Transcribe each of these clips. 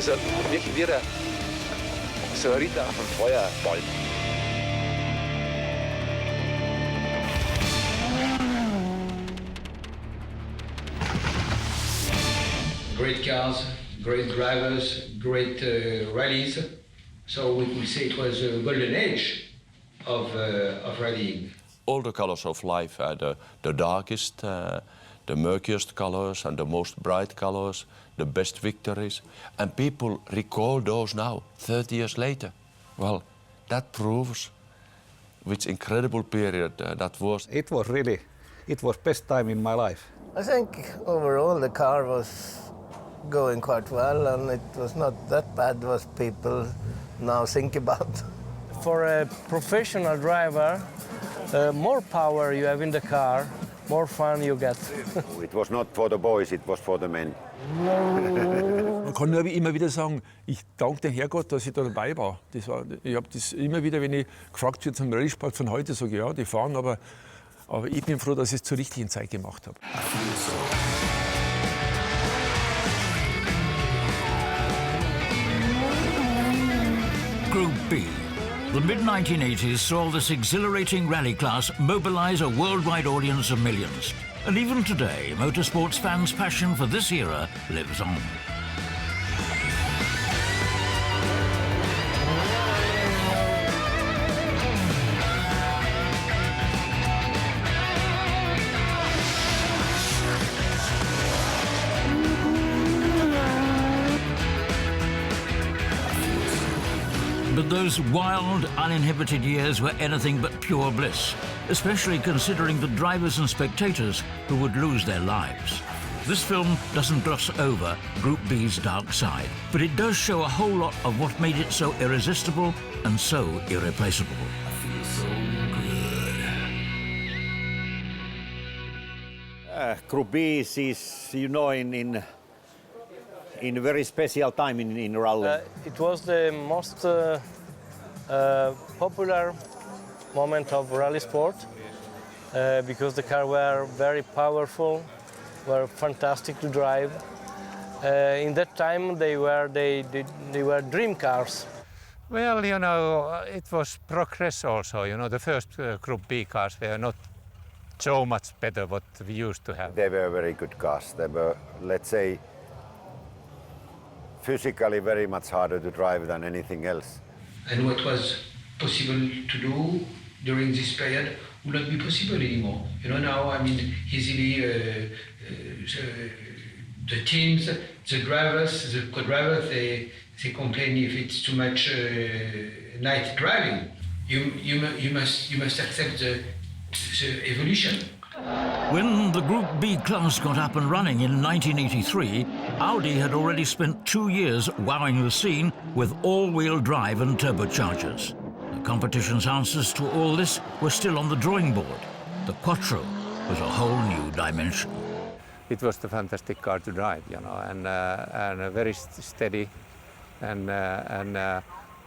Das ist wirklich wie so ein Ritter auf einem Feuerball. Great cars, great drivers, great rallies. So we could say it was a golden age of rallying. All the colors of life, the darkest, the murkiest colors and the most bright colors, the best victories. And people recall those now, 30 years later. Well, that proves which incredible period that was. It was best time in my life. I think overall the car was going quite well, and it was not that bad as people now think about. For a professional driver, more power you have in the car, more fun you get. It was not for the boys, it was for the men. Man kann nur immer wieder sagen, ich danke dem Herrgott, dass ich da dabei war. Ich habe das immer wieder, wenn ich gefragt werde zum Rallye-Sport von heute, sage ich, ja, die fahren, aber ich bin froh, dass ich es zur richtigen Zeit gemacht habe. Group B. The mid-1980s saw this exhilarating rally class mobilize a worldwide audience of millions. And even today, motorsports fans' passion for this era lives on. But those wild, uninhibited years were anything but pure bliss, especially considering the drivers and spectators who would lose their lives. This film doesn't gloss over Group B's dark side, but it does show a whole lot of what made it so irresistible and so irreplaceable. Group B is, you know, in a very special time in rally. It was the most popular moment of rally sport because the cars were very powerful, were fantastic to drive. In that time, they were dream cars. Well, you know, it was progress also. You know, the first Group B cars were not so much better what we used to have. They were very good cars. They were, let's say, physically very much harder to drive than anything else. And what was possible to do during this period would not be possible anymore. You know, now, I mean, easily the teams, the drivers, the co-drivers, they complain if it's too much night driving. You must accept the evolution. When the Group B class got up and running in 1983, Audi had already spent 2 years wowing the scene with all-wheel drive and turbochargers. The competition's answers to all this were still on the drawing board. The Quattro was a whole new dimension. It was the fantastic car to drive, you know, and very steady, and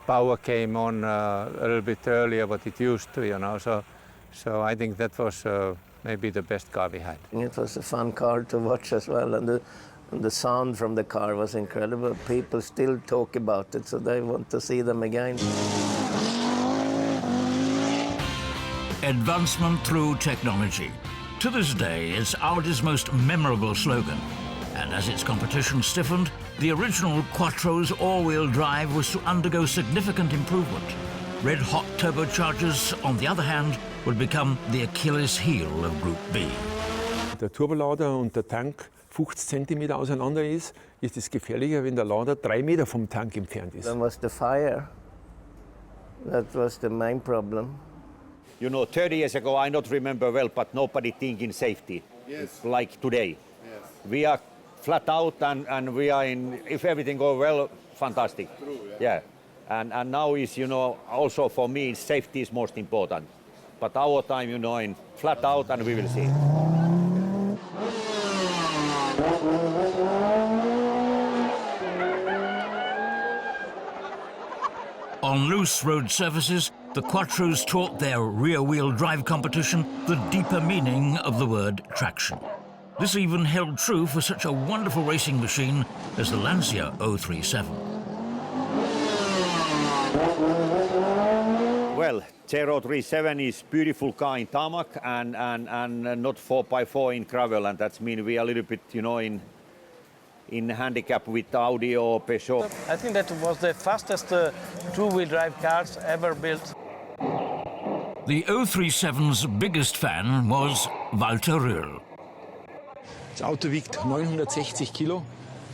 power came on a little bit earlier what it used to, you know. So I think that was maybe the best car we had. It was a fun car to watch as well, and the sound from the car was incredible. People still talk about it, so they want to see them again. Advancement through technology. To this day, it's Audi's most memorable slogan. And as its competition stiffened, the original Quattro's all-wheel drive was to undergo significant improvement. Red-hot turbochargers, on the other hand, would become the Achilles heel of Group B. Der Turbolader und der Tank 50 cm auseinander ist es gefährlicher, wenn der Lader 3 Meter vom Tank entfernt ist. Then was the fire. That was the main problem. You know, 30 years ago, I don't remember well, but nobody thinking safety. Yes. Like today. Yes. We are flat out and we are in, if everything goes well, fantastic. True, yeah. And now is, you know, also for me, safety is most important. But our time, you know, in flat out and we will see. On loose road surfaces, the Quattros taught their rear-wheel drive competition the deeper meaning of the word traction. This even held true for such a wonderful racing machine as the Lancia 037. Well, 037 is beautiful car in tarmac and not 4x4 in gravel, and that's mean we are a little bit, you know, in handicap with Audi or Peugeot. I think that was the fastest two-wheel drive cars ever built. The 037's biggest fan was Walter Röhrl. Das Auto wiegt 960 Kilo.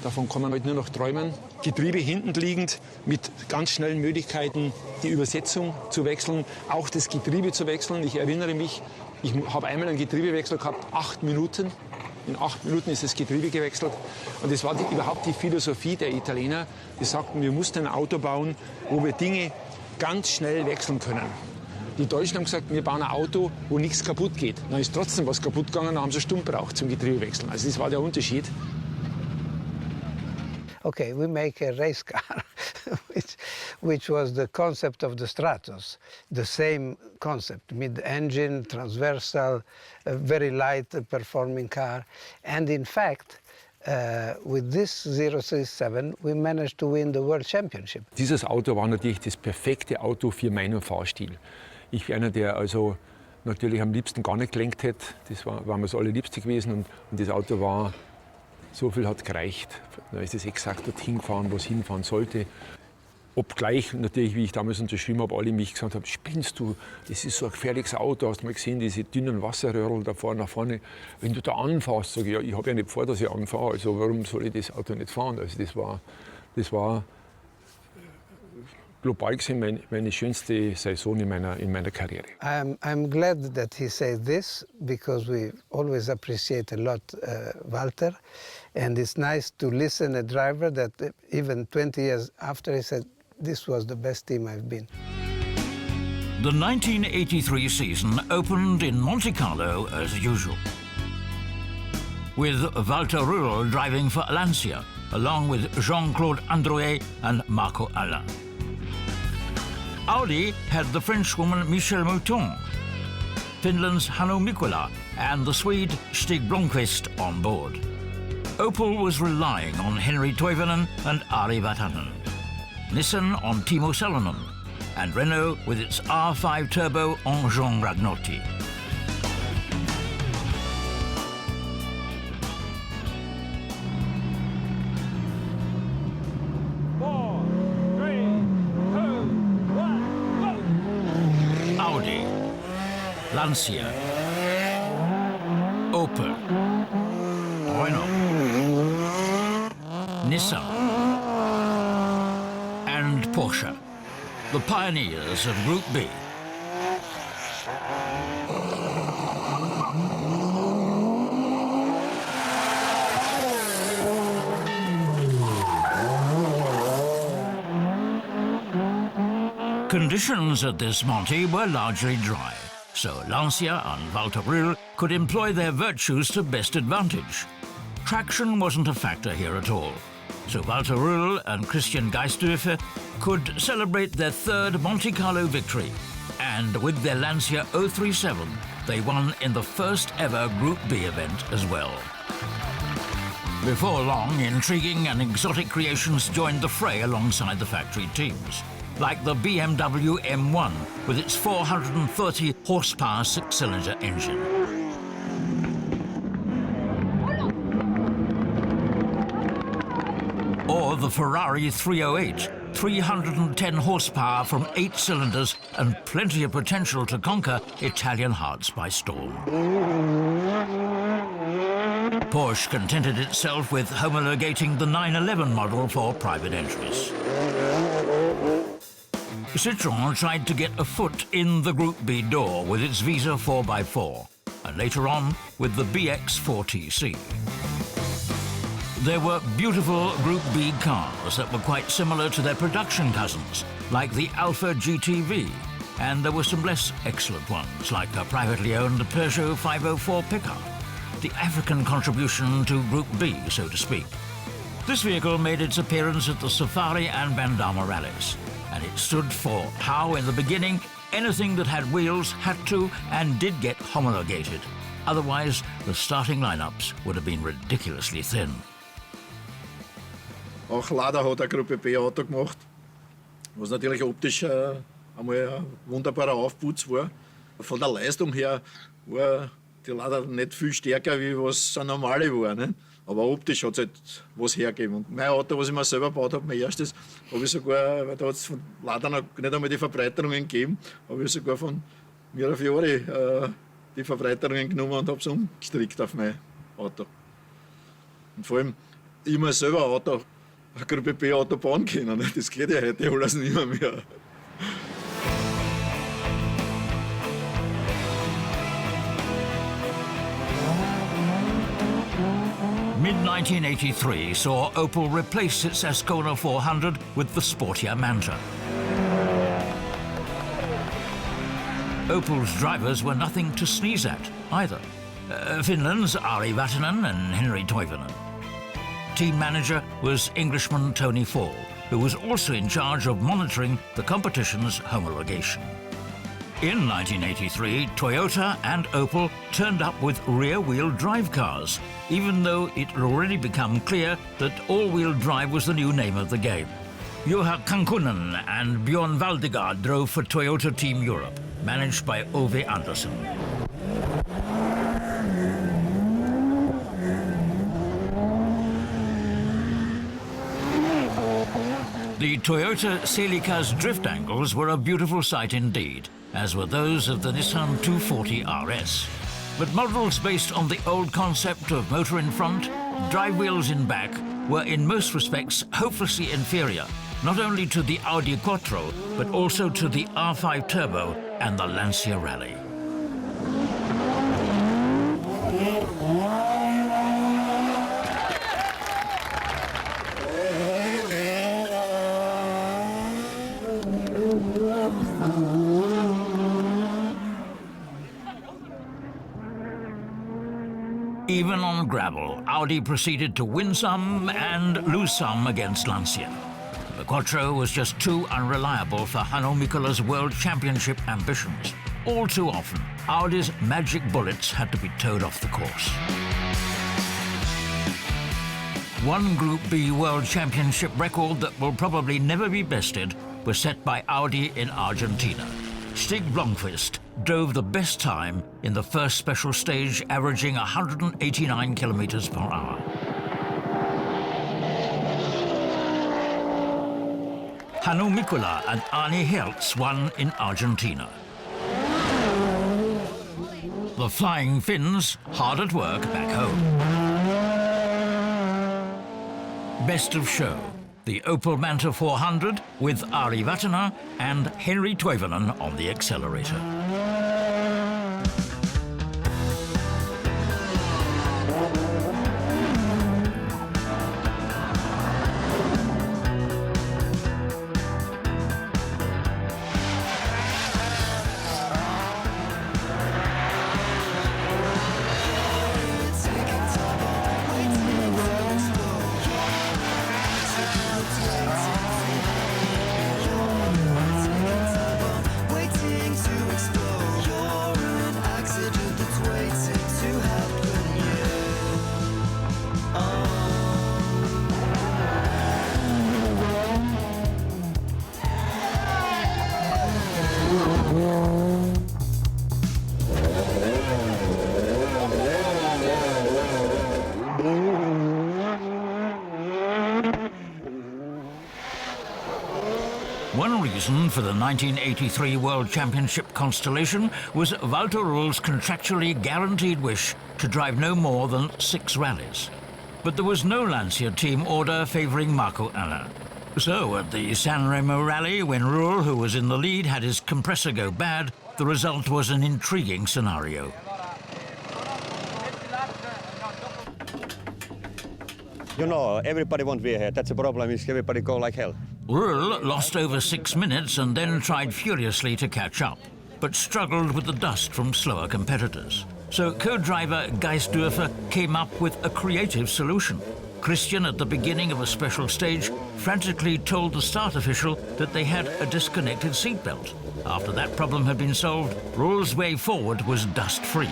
Davon kann man heute nur noch träumen. Getriebe hinten liegend, mit ganz schnellen Möglichkeiten, die Übersetzung zu wechseln, auch das Getriebe zu wechseln. Ich erinnere mich, ich habe einmal einen Getriebewechsel gehabt, 8 Minuten. In 8 Minuten ist das Getriebe gewechselt. Und das war überhaupt die Philosophie der Italiener. Die sagten, wir mussten ein Auto bauen, wo wir Dinge ganz schnell wechseln können. Die Deutschen haben gesagt, wir bauen ein Auto, wo nichts kaputt geht. Dann ist trotzdem was kaputt gegangen, dann haben sie stumm gebraucht zum Getriebewechseln. Also das war der Unterschied. Okay, we make a race car, which was the concept of the Stratos, the same concept, mid-engine, transversal, a very light performing car. And in fact, with this 037, we managed to win the World Championship. Dieses Auto war natürlich das perfekte Auto für meinen Fahrstil. Ich bin einer, der also natürlich am liebsten gar nicht gelenkt hätte. Das war mir das allerliebste gewesen und das Auto war... So viel hat gereicht. Da ist es exakt dorthin gefahren, wo es hinfahren sollte. Obgleich natürlich, wie ich damals unterschrieben habe, alle mich gesagt haben, spinnst du, das ist so ein gefährliches Auto, hast du mal gesehen, diese dünnen Wasserröhrl da vorne nach vorne. Wenn du da anfährst, sage ich, ja, ich habe ja nicht vor, dass ich anfahre, also warum soll ich das Auto nicht fahren? Also das war global gesehen meine schönste Saison in meiner Karriere. I'm glad that he said this, because we always appreciate a lot Walter. And it's nice to listen a driver that even 20 years after he said, this was the best team I've been. The 1983 season opened in Monte Carlo as usual, with Walter Röhrl driving for Lancia, along with Jean-Claude Androuet and Marco Alain. Audi had the Frenchwoman Michèle Mouton, Finland's Hannu Mikkola and the Swede Stig Blomqvist on board. Opel was relying on Henri Toivonen and Ari Vatanen, Nissan on Timo Salonen, and Renault with its R5 Turbo on Jean Ragnotti. Audi, Lancia, Opel, Renault, Nissan and Porsche, the pioneers of Group B. Conditions at this Monte were largely dry, so Lancia and Walter Röhrl could employ their virtues to best advantage. Traction wasn't a factor here at all, so Walter Röhrl and Christian Geisthöfer could celebrate their third Monte Carlo victory, and with their Lancia 037, they won in the first ever Group B event as well. Before long, intriguing and exotic creations joined the fray alongside the factory teams, like the BMW M1 with its 430 horsepower 6-cylinder engine. Or the Ferrari 308, 310 horsepower from 8 cylinders and plenty of potential to conquer Italian hearts by storm. Porsche contented itself with homologating the 911 model for private entries. Citroën tried to get a foot in the Group B door with its Visa 4x4, and later on with the BX4TC. There were beautiful Group B cars that were quite similar to their production cousins, like the Alfa GTV, and there were some less excellent ones, like a privately owned Peugeot 504 pickup, the African contribution to Group B, so to speak. This vehicle made its appearance at the Safari and Bandama rallies, and it stood for how, in the beginning, anything that had wheels had to and did get homologated. Otherwise, the starting lineups would have been ridiculously thin. Auch Lada hat ein Gruppe B-Auto gemacht, was natürlich optisch einmal ein wunderbarer Aufputz war. Von der Leistung her war die Lada nicht viel stärker, wie was eine normale war. Ne? Aber optisch hat es halt was hergegeben. Und mein Auto, was ich mir selber gebaut habe, mein erstes, habe ich sogar, weil da hat es von Lada noch nicht einmal die Verbreiterungen gegeben, habe ich sogar von Mirafiori die Verbreiterungen genommen und habe es umgestrickt auf mein Auto. Und vor allem, ich muss selber ein Auto, eine Gruppe B-Auto bauen können. Ne? Das geht ja heute alles nicht mehr. Mid-1983 saw Opel replace its Ascona 400 with the sportier Manta. Opel's drivers were nothing to sneeze at, either. Finland's Ari Vatanen and Henri Toivonen. Team manager was Englishman Tony Fall, who was also in charge of monitoring the competition's homologation. In 1983, Toyota and Opel turned up with rear-wheel drive cars, even though it had already become clear that all-wheel drive was the new name of the game. Juha Kankkunen and Bjorn Valdegaard drove for Toyota Team Europe, managed by Ove Andersson. The Toyota Celica's drift angles were a beautiful sight indeed, as were those of the Nissan 240 RS. But models based on the old concept of motor in front, drive wheels in back, were in most respects hopelessly inferior, not only to the Audi Quattro, but also to the R5 Turbo and the Lancia Rally. Even on gravel, Audi proceeded to win some and lose some against Lancia. The Quattro was just too unreliable for Hanno Mikkola's World Championship ambitions. All too often, Audi's magic bullets had to be towed off the course. One Group B World Championship record that will probably never be bested was set by Audi in Argentina. Stig Blomqvist drove the best time in the first special stage, averaging 189 kilometers per hour. Hanno Mikkola and Arne Hertz won in Argentina. The Flying Finns hard at work back home. Best of show. The Opel Manta 400 with Ari Vatanen and Henri Toivonen on the accelerator. One reason for the 1983 World Championship constellation was Walter Rühl's contractually guaranteed wish to drive no more than 6 rallies. But there was no Lancia team order favouring Marco Alain. So at the San Remo rally, when Rühl, who was in the lead, had his compressor go bad, the result was an intriguing scenario. You know, everybody won't be here. That's the problem, is everybody go like hell. Rühl lost over 6 minutes and then tried furiously to catch up, but struggled with the dust from slower competitors. So co-driver Geisdorfer came up with a creative solution. Christian, at the beginning of a special stage, frantically told the start official that they had a disconnected seatbelt. After that problem had been solved, Rühl's way forward was dust-free.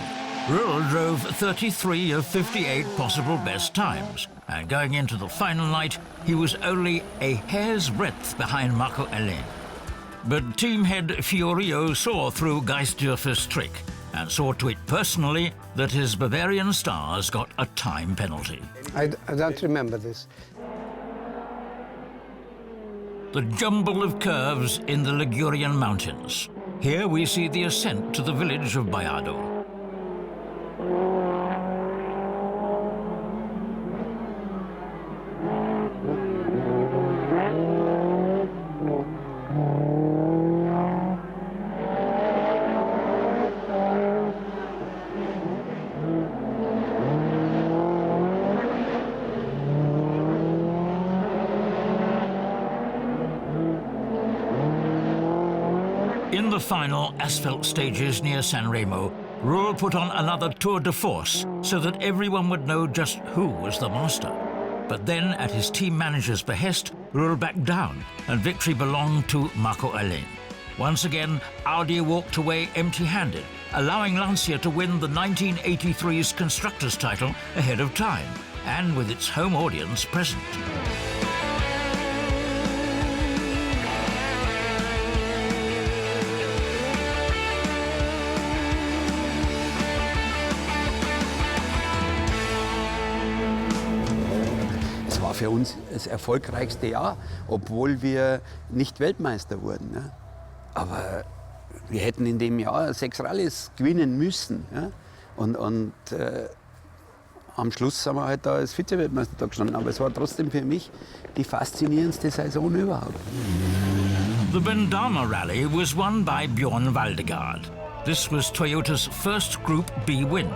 Rühl drove 33 of 58 possible best times, and going into the final night, he was only a hair's breadth behind Marco Alain. But team head Fiorio saw through Geisdorfer's trick and saw to it personally that his Bavarian stars got a time penalty. I don't remember this. The jumble of curves in the Ligurian mountains. Here we see the ascent to the village of Baiado. In the final asphalt stages near Sanremo, Rühl put on another tour de force so that everyone would know just who was the master. But then, at his team manager's behest, Rühl backed down and victory belonged to Marco Alain. Once again, Audi walked away empty-handed, allowing Lancia to win the 1983's Constructors' title ahead of time and with its home audience present. Für uns das erfolgreichste Jahr, obwohl wir nicht Weltmeister wurden. Ja. Aber wir hätten in dem Jahr 6 Rallyes gewinnen müssen. Ja. Und am Schluss sind wir halt da als Vize-Weltmeister da gestanden. Aber es war trotzdem für mich die faszinierendste Saison überhaupt. The Bendama Rally was won by Björn Waldegard. This was Toyota's first Group B win.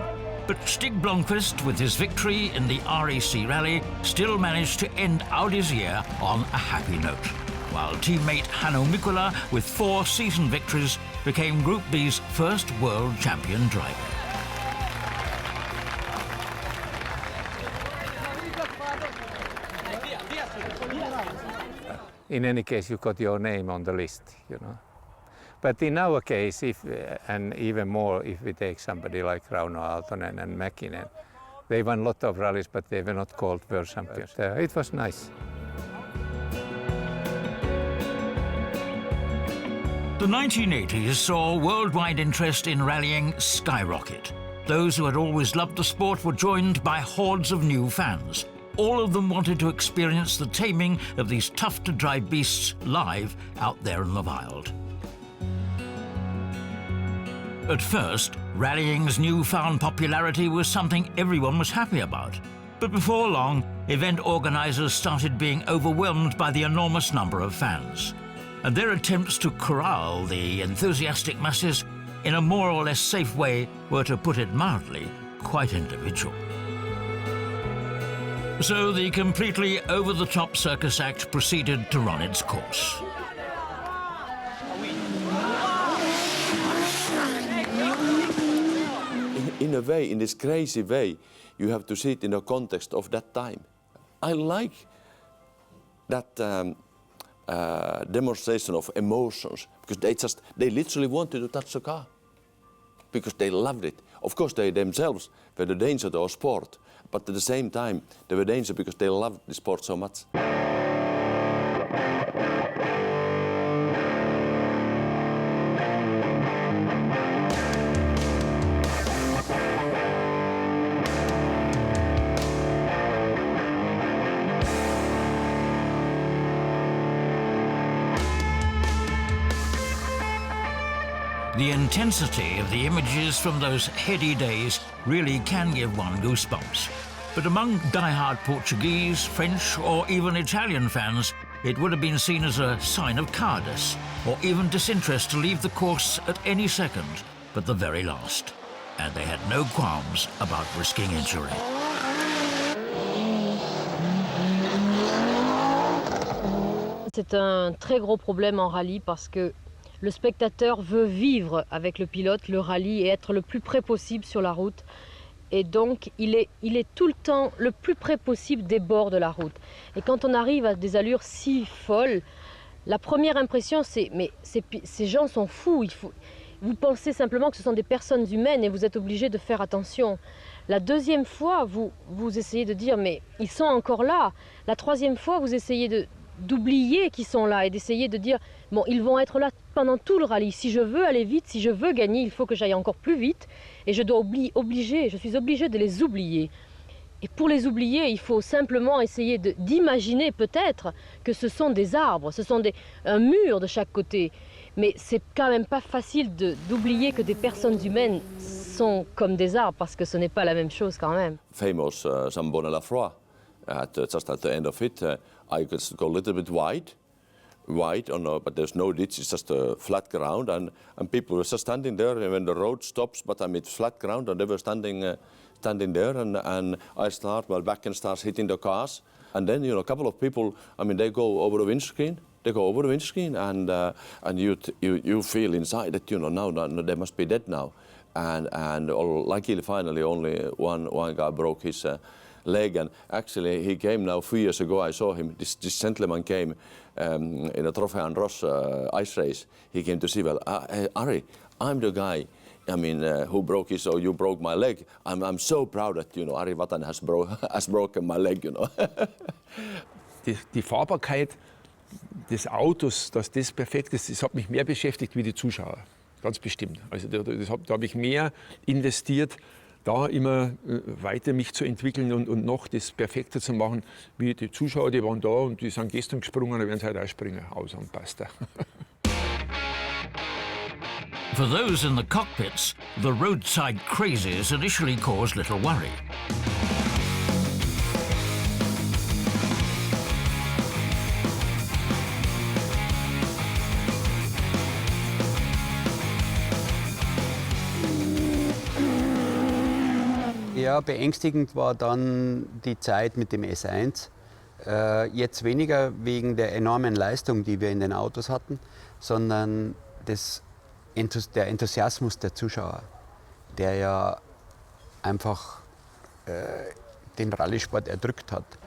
But Stig Blomqvist, with his victory in the RAC Rally, still managed to end Audi's year on a happy note, while teammate Hanno Mikkola, with 4 season victories, became Group B's first world champion driver. In any case, you got your name on the list, you know. But in our case, and even more if we take somebody like Rauno Aaltonen and Mäkinen, they won a lot of rallies, but they were not called world champions. It was nice. The 1980s saw worldwide interest in rallying skyrocket. Those who had always loved the sport were joined by hordes of new fans. All of them wanted to experience the taming of these tough-to-drive beasts live out there in the wild. At first, rallying's newfound popularity was something everyone was happy about. But before long, event organisers started being overwhelmed by the enormous number of fans. And their attempts to corral the enthusiastic masses in a more or less safe way were, to put it mildly, quite individual. So the completely over-the-top circus act proceeded to run its course. In a way, in this crazy way, you have to see it in the context of that time. I like that demonstration of emotions, because they literally wanted to touch the car, because they loved it. Of course, they themselves were the danger to our sport, but at the same time, they were danger because they loved the sport so much. The intensity of the images from those heady days really can give one goosebumps. But among die-hard Portuguese, French or even Italian fans, it would have been seen as a sign of cowardice or even disinterest to leave the course at any second but the very last. And they had no qualms about risking injury. C'est un très gros problème en rallye parce que le spectateur veut vivre avec le pilote le rallye et être le plus près possible sur la route. Et donc, il est tout le temps le plus près possible des bords de la route. Et quand on arrive à des allures si folles, la première impression, c'est mais ces gens sont fous. vous pensez simplement que ce sont des personnes humaines et vous êtes obligé de faire attention. La deuxième fois, vous essayez de dire mais ils sont encore là. La troisième fois, vous essayez d'oublier qu'ils sont là et d'essayer de dire bon, ils vont être là pendant tout le rallye. Si je veux aller vite, si je veux gagner, il faut que j'aille encore plus vite et je suis obligée de les oublier. Et pour les oublier, il faut simplement essayer d'imaginer peut-être que ce sont des arbres, ce sont un mur de chaque côté. Mais c'est quand même pas facile d'oublier que des personnes humaines sont comme des arbres parce que ce n'est pas la même chose quand même. Famous Zambon-la-Froid. Just at the end of it, I could go a little bit wide, but there's no ditch, it's just a flat ground, and people were just standing there when the road stops, but I mean it's flat ground, and they were standing there, and I start, my back end starts hitting the cars, and then, a couple of people, I mean, they go over the windscreen, and you feel inside that, now they must be dead now, and luckily, finally, only one guy broke his leg, and actually he came now 3 years ago. I saw him. This gentleman came in a Trofeo and Ross ice race. He came to see. Well, Ari, I'm the guy. I mean, who broke his? So you broke my leg. I'm so proud that Ari Vatanen has broken my leg. Die Fahrbarkeit des Autos, dass das perfekt ist, das hat mich mehr beschäftigt wie die Zuschauer. Ganz bestimmt. Also da habe ich mehr investiert, da immer weiter mich zu entwickeln und noch das perfekter zu machen, wie die Zuschauer, die waren da und die sind gestern gesprungen, dann werden sie heute auch springen. Aus und basta. For those in the cockpits, the roadside crazies initially caused little worry. Ja, beängstigend war dann die Zeit mit dem S1. Jetzt weniger wegen der enormen Leistung, die wir in den Autos hatten, sondern der Enthusiasmus der Zuschauer, der ja einfach den Rallye-Sport erdrückt hat.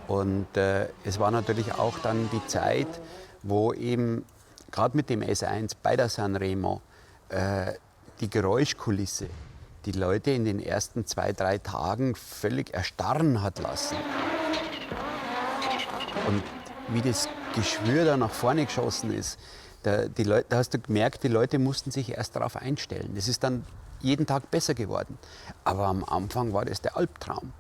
Und es war natürlich auch dann die Zeit, wo eben gerade mit dem S1 bei der Sanremo die Geräuschkulisse die Leute in den ersten 2-3 Tagen völlig erstarren hat lassen. Und wie das Geschwür da nach vorne geschossen ist, da hast du gemerkt, die Leute mussten sich erst darauf einstellen. Das ist dann jeden Tag besser geworden. Aber am Anfang war das der Albtraum.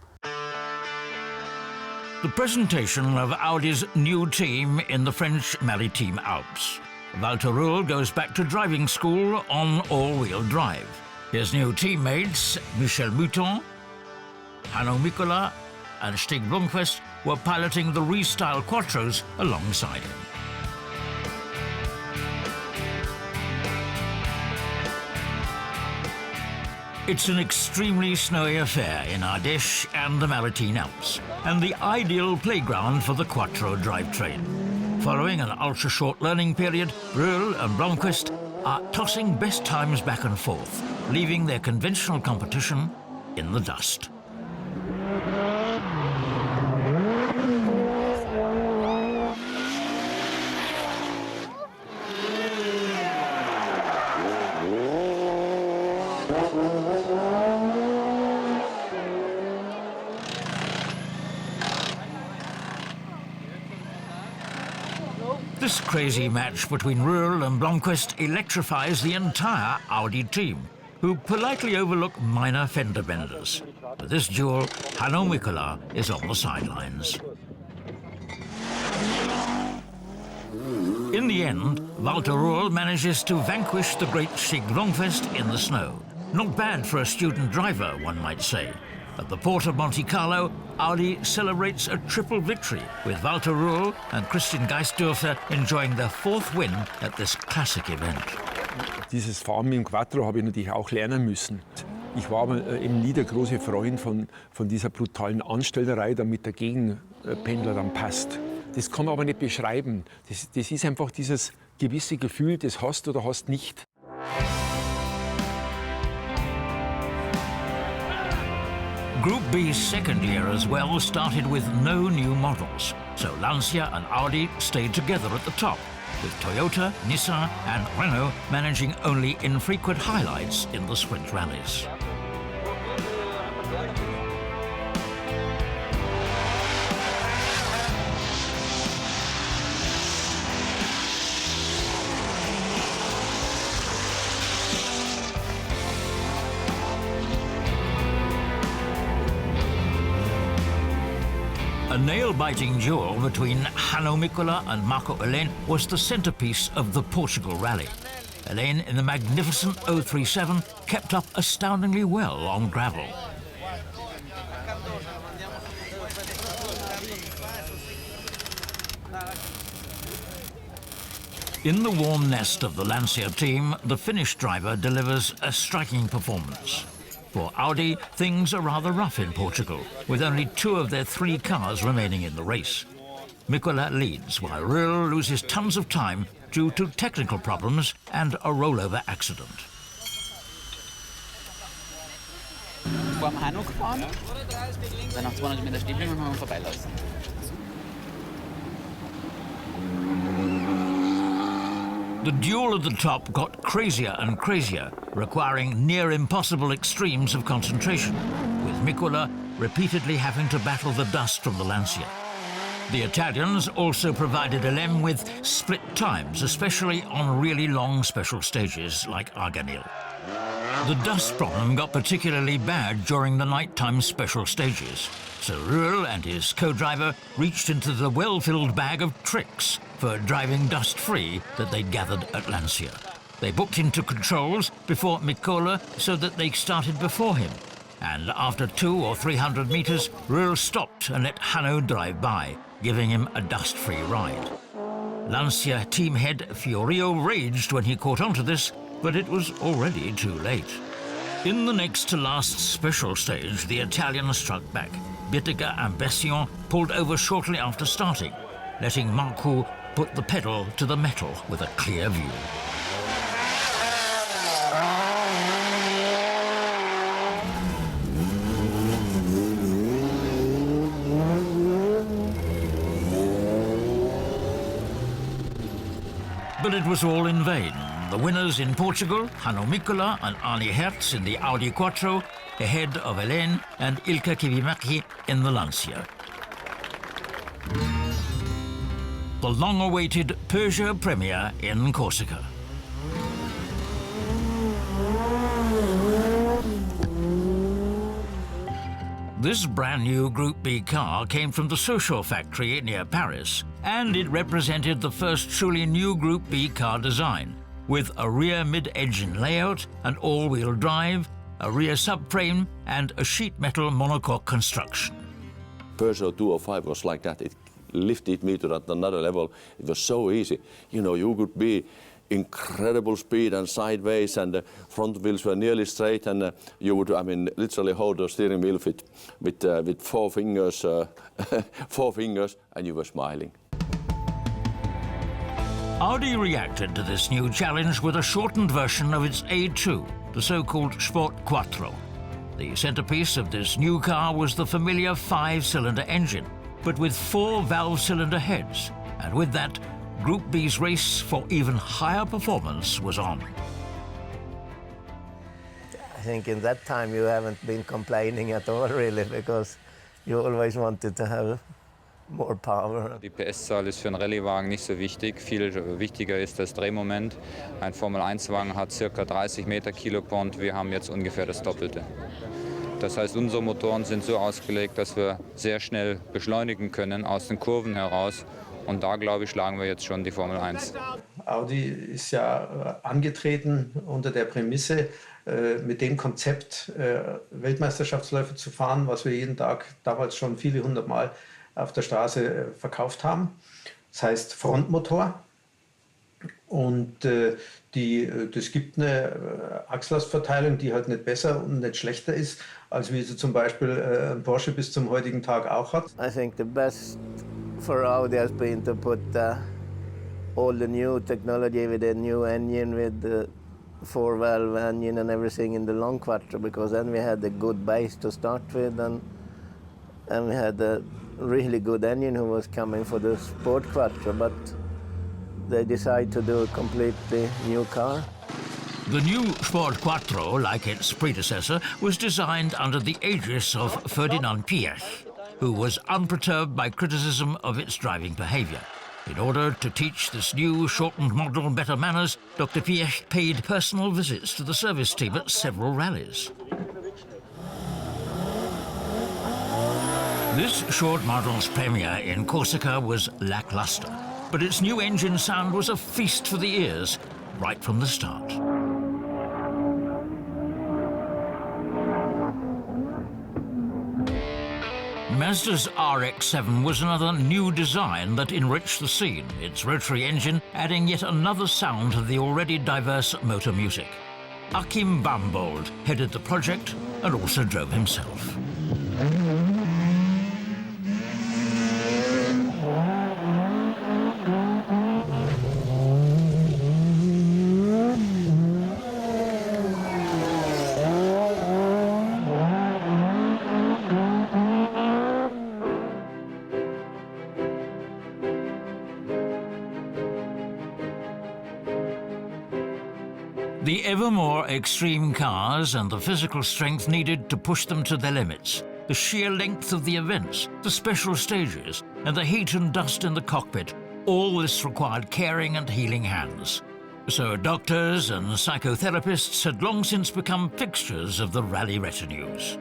The presentation of Audi's new team in the French Maritime Alps. Walter Rühl goes back to driving school on all-wheel drive. His new teammates, Michel Mouton, Hanno Mikkola and Stig Blomqvist were piloting the Restyle Quattros alongside him. It's an extremely snowy affair in Ardèche and the Maritime Alps, and the ideal playground for the Quattro drivetrain. Following an ultra-short learning period, Rühl and Blomqvist are tossing best times back and forth, leaving their conventional competition in the dust. This crazy match between Rühl and Blomqvist electrifies the entire Audi team, who politely overlook minor fender benders. For this duel, Hanno Mikkola is on the sidelines. In the end, Walter Rühl manages to vanquish the great Stig Blomqvist in the snow. Not bad for a student driver, one might say. At the port of Monte Carlo, Audi celebrates a triple victory, with Walter Rühl and Christian Geistdörfer enjoying their 4th win at this classic event. Dieses Fahren mit dem Quattro habe ich natürlich auch lernen müssen. Ich war aber eben nie der große Freund von dieser brutalen Anstellerei, damit der Gegenpendler dann passt. Das kann man aber nicht beschreiben. Das ist einfach dieses gewisse Gefühl, das hast oder hast nicht. Group B's second year as well started with no new models, so Lancia and Audi stayed together at the top, with Toyota, Nissan and Renault managing only infrequent highlights in the sprint rallies. A nail-biting duel between Hanno Mikkola and Marco Alén was the centrepiece of the Portugal rally. Alén, in the magnificent 037, kept up astoundingly well on gravel. In the warm nest of the Lancia team, the Finnish driver delivers a striking performance. For Audi, things are rather rough in Portugal, with only 2 of their 3 cars remaining in the race. Mikkola leads, while Röhrl loses tons of time due to technical problems and a rollover accident. Vor dem Hanno gefahren, dann nach 200 Meter stehen bleiben und haben vorbeilassen. The duel at the top got crazier and crazier, requiring near-impossible extremes of concentration, with Mikkola repeatedly having to battle the dust from the Lancia. The Italians also provided Alén with split times, especially on really long special stages like Arganil. The dust problem got particularly bad during the nighttime special stages, so Röhrl and his co-driver reached into the well-filled bag of tricks for driving dust-free that they'd gathered at Lancia. They booked into controls before Mikkola so that they started before him, and after 200 or 300 meters, Röhrl stopped and let Hanno drive by, giving him a dust-free ride. Lancia team head Fiorio raged when he caught on to this, but it was already too late. In the next to last special stage, the Italians struck back. Bittiger and Bession pulled over shortly after starting, letting Marco put the pedal to the metal with a clear view. But it was all in vain. The winners in Portugal, Hanno Mikkola and Arni Hertz in the Audi Quattro, ahead of Alén and Ilkka Kivimäki in the Lancia. The long-awaited Peugeot premiere in Corsica. This brand new Group B car came from the Sochaux factory near Paris, and it represented the first truly new Group B car design, with a rear mid-engine layout, an all-wheel drive, a rear subframe and a sheet metal monocoque construction. Peugeot 205 was like that. It lifted me to another level. It was so easy. You know, you could be incredible speed and sideways, and the front wheels were nearly straight, and you would, I mean, literally hold the steering wheel with 4 fingers, 4 fingers, and you were smiling. Audi reacted to this new challenge with a shortened version of its A2, the so-called Sport Quattro. The centerpiece of this new car was the familiar 5-cylinder engine, but with 4 valve-cylinder heads, and with that, Group B's race for even higher performance was on. I think in that time you haven't been complaining at all, really, because you always wanted to have more power. Die PS-Zahl ist für einen Rallyewagen nicht so wichtig. Viel wichtiger ist das Drehmoment. Ein Formel-1-Wagen hat ca. 30 Meter Kilopond. Wir haben jetzt ungefähr das Doppelte. Das heißt, unsere Motoren sind so ausgelegt, dass wir sehr schnell beschleunigen können aus den Kurven heraus. Und da, glaube ich, schlagen wir jetzt schon die Formel 1. Audi ist ja angetreten unter der Prämisse, mit dem Konzept Weltmeisterschaftsläufe zu fahren, was wir jeden Tag damals schon viele 100 Mal auf der Straße verkauft haben. Das heißt Frontmotor. Und es gibt eine Achslastverteilung, die halt nicht besser und nicht schlechter ist, als wie sie zum Beispiel ein Porsche bis zum heutigen Tag auch hat. I think the best for Audi has been to put all the new technology with a new engine, with the 4-valve engine and everything in the long Quattro, because then we had a good base to start with, and we had a really good engine who was coming for the Sport Quattro. But they decided to do a completely new car. The new Sport Quattro, like its predecessor, was designed under the aegis of Ferdinand Piëch, who was unperturbed by criticism of its driving behaviour. In order to teach this new shortened model better manners, Dr. Piëch paid personal visits to the service team at several rallies. This short model's premiere in Corsica was lacklustre, but its new engine sound was a feast for the ears right from the start. Mazda's RX-7 was another new design that enriched the scene, its rotary engine adding yet another sound to the already diverse motor music. Achim Bambold headed the project and also drove himself. The ever more extreme cars and the physical strength needed to push them to their limits, the sheer length of the events, the special stages, and the heat and dust in the cockpit, all this required caring and healing hands. So doctors and psychotherapists had long since become fixtures of the rally retinues.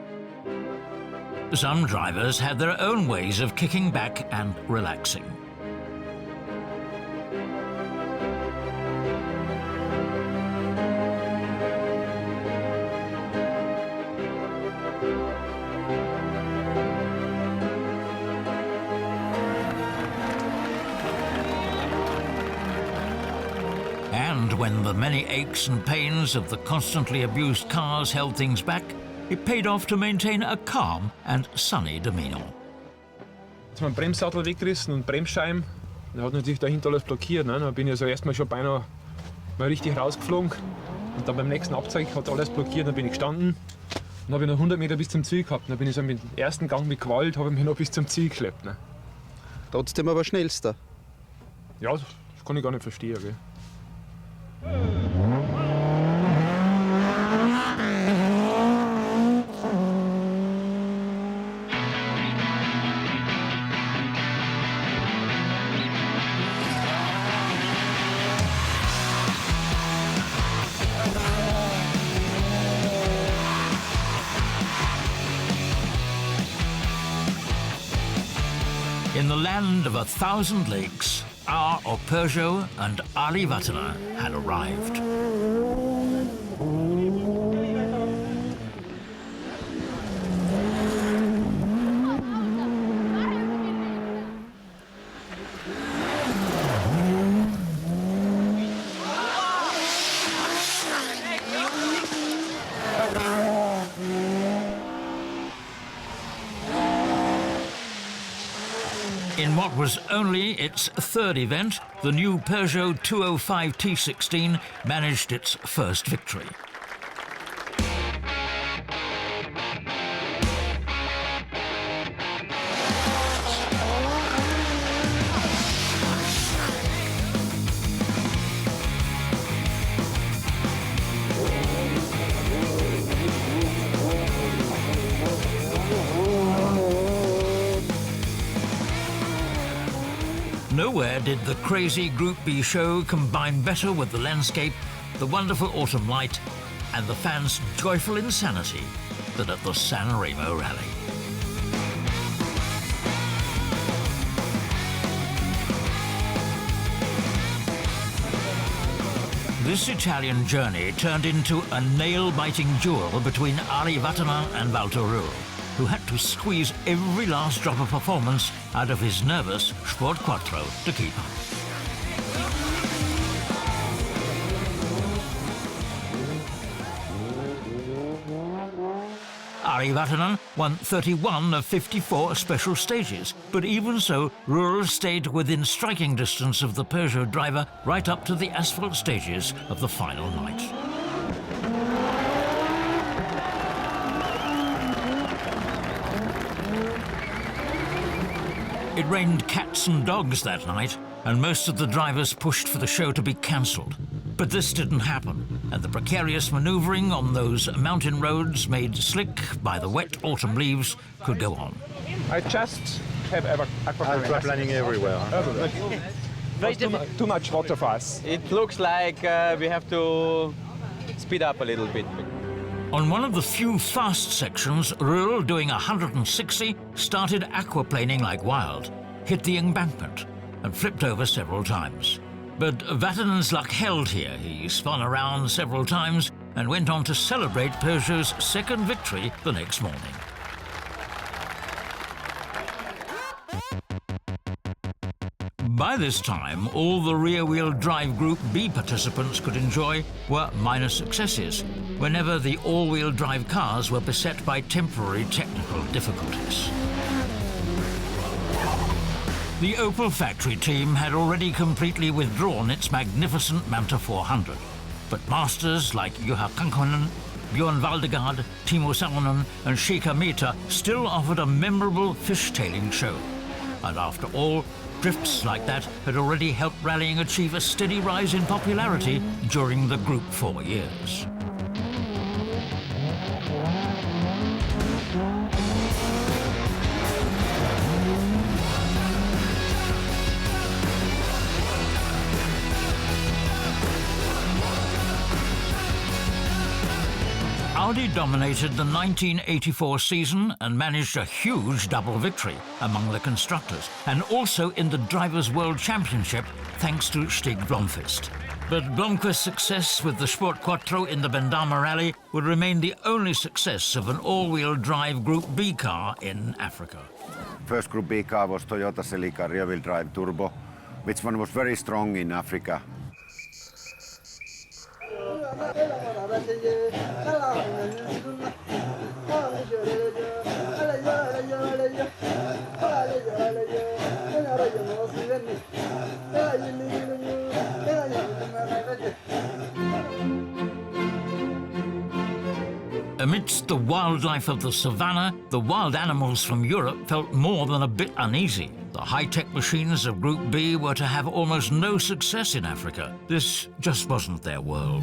Some drivers had their own ways of kicking back and relaxing. And when the many aches and pains of the constantly abused cars held things back, it paid off to maintain a calm and sunny demeanor. Jetzt haben wir den Bremssattel weggerissen und Bremsscheiben. Da hat natürlich dahinter alles blockiert. Ne? Da bin ich also erstmal schon beinahe mal richtig rausgeflogen. Und dann beim nächsten Abzweig hat alles blockiert. Dann bin ich gestanden und habe noch 100 Meter bis zum Ziel gehabt. Dann bin ich so mit dem ersten Gang mit Gewalt, habe ich mich noch bis zum Ziel geschleppt. Ne? Trotzdem aber schnellster. Ja, das kann ich gar nicht verstehen. Gell? In the land of 1,000 lakes, our Peugeot and Ari Vatanen had arrived. In what was only its third event, the new Peugeot 205 T16 managed its first victory. Nowhere did the crazy Group B show combine better with the landscape, the wonderful autumn light, and the fans' joyful insanity than at the San Remo Rally. This Italian journey turned into a nail-biting duel between Ari Vatanen and Walter Rühl, who had to squeeze every last drop of performance out of his nervous Sport Quattro to keep up. Ari Vatanen won 31 of 54 special stages, but even so, Rühl stayed within striking distance of the Peugeot driver right up to the asphalt stages of the final night. It rained cats and dogs that night, and most of the drivers pushed for the show to be cancelled. But this didn't happen, and the precarious manoeuvring on those mountain roads made slick by the wet autumn leaves could go on. I just have aquaplaning everywhere. Too much water for us. It looks like we have to speed up a little bit. On one of the few fast sections, Röhrl, doing 160, started aquaplaning like wild, hit the embankment, and flipped over several times. But Vatanen's luck held here. He spun around several times and went on to celebrate Peugeot's second victory the next morning. By this time, all the rear-wheel drive Group B participants could enjoy were minor successes, whenever the all-wheel drive cars were beset by temporary technical difficulties. The Opel factory team had already completely withdrawn its magnificent Manta 400, but masters like Juha Kankkonen, Björn Valdegard, Timo Salonen and Sheikha Mehta still offered a memorable fishtailing show. And after all, drifts like that had already helped rallying achieve a steady rise in popularity during the Group 4 years. Audi dominated the 1984 season and managed a huge double victory among the constructors, and also in the Drivers' World Championship thanks to Stig Blomqvist. But Blomqvist's success with the Sport Quattro in the Bandama Rally would remain the only success of an all-wheel drive Group B car in Africa. First Group B car was Toyota Celica rear-wheel drive turbo, which one was very strong in Africa. Amidst the wildlife of the savannah, the wild animals from Europe felt more than a bit uneasy. The high-tech machines of Group B were to have almost no success in Africa. This just wasn't their world.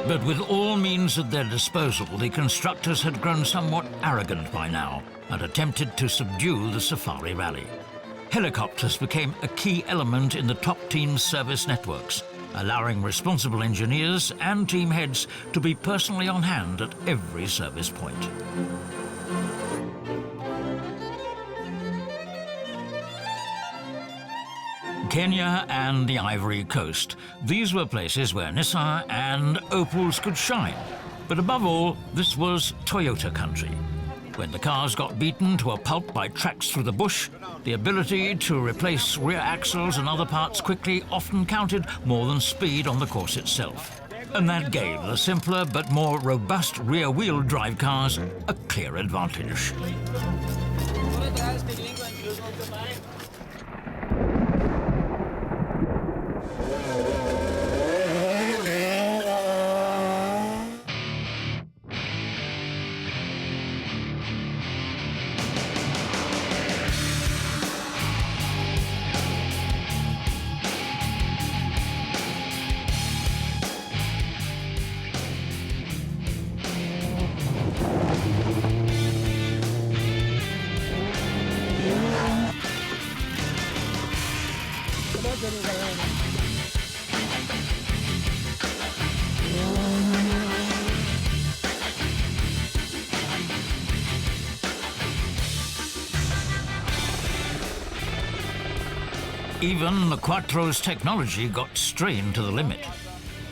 But with all means at their disposal, the constructors had grown somewhat arrogant by now and attempted to subdue the Safari Rally. Helicopters became a key element in the top team's service networks, allowing responsible engineers and team heads to be personally on hand at every service point. Kenya and the Ivory Coast. These were places where Nissan and Opels could shine. But above all, this was Toyota country. When the cars got beaten to a pulp by tracks through the bush, the ability to replace rear axles and other parts quickly often counted more than speed on the course itself. And that gave the simpler but more robust rear-wheel drive cars a clear advantage. Even the Quattro's technology got strained to the limit.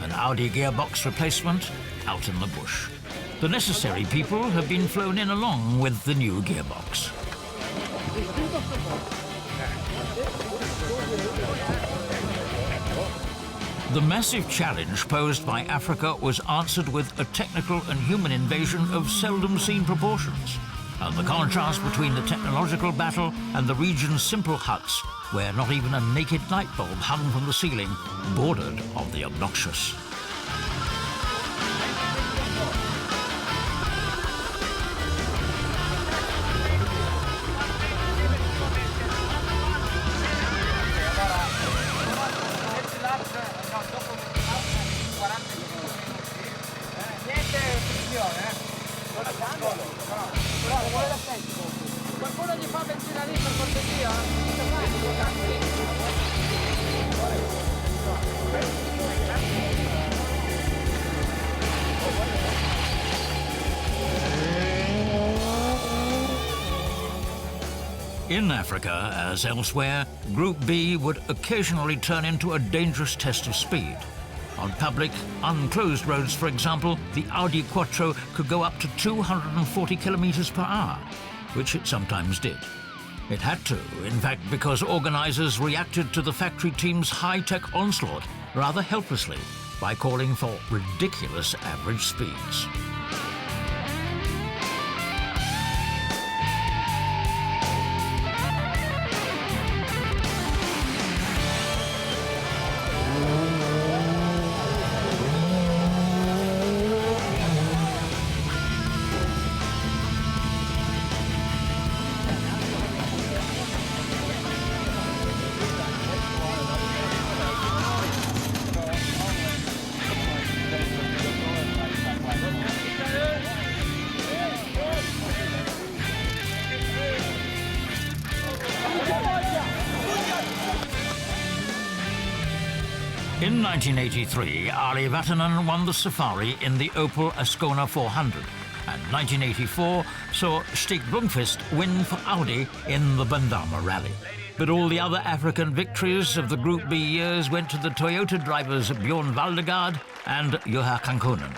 An Audi gearbox replacement out in the bush. The necessary people have been flown in along with the new gearbox. The massive challenge posed by Africa was answered with a technical and human invasion of seldom seen proportions. And the contrast between the technological battle and the region's simple huts, where not even a naked light bulb hung from the ceiling, bordered on the obnoxious. In Africa, as elsewhere, Group B would occasionally turn into a dangerous test of speed. On public, unclosed roads, for example, the Audi Quattro could go up to 240 kilometers per hour, which it sometimes did. It had to, in fact, because organizers reacted to the factory team's high-tech onslaught rather helplessly by calling for ridiculous average speeds. In 1983, Ari Vatanen won the Safari in the Opel Ascona 400, and 1984 saw Stig Blomqvist win for Audi in the Bandama Rally. But all the other African victories of the Group B years went to the Toyota drivers Bjorn Valdegaard and Juha Kankkunen.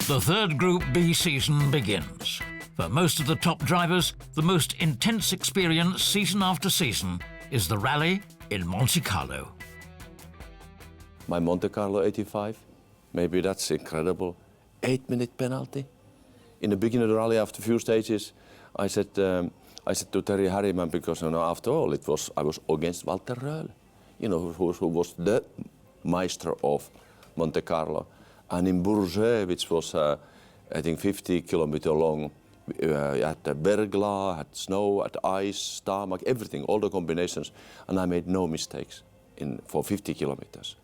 The third Group B season begins. For most of the top drivers, the most intense experience season after season is the rally in Monte Carlo. My Monte Carlo 85, maybe that's incredible. 8-minute penalty. In the beginning of the rally, after a few stages, I said to Terry Harriman, because after all, I was against Walter Röhrl, who was the maestro of Monte Carlo. And in Bourget, which was, I think, 50 kilometers long, you had Bergla, had snow, had ice, tarmac, everything, all the combinations. And I made no mistakes for 50 kilometers.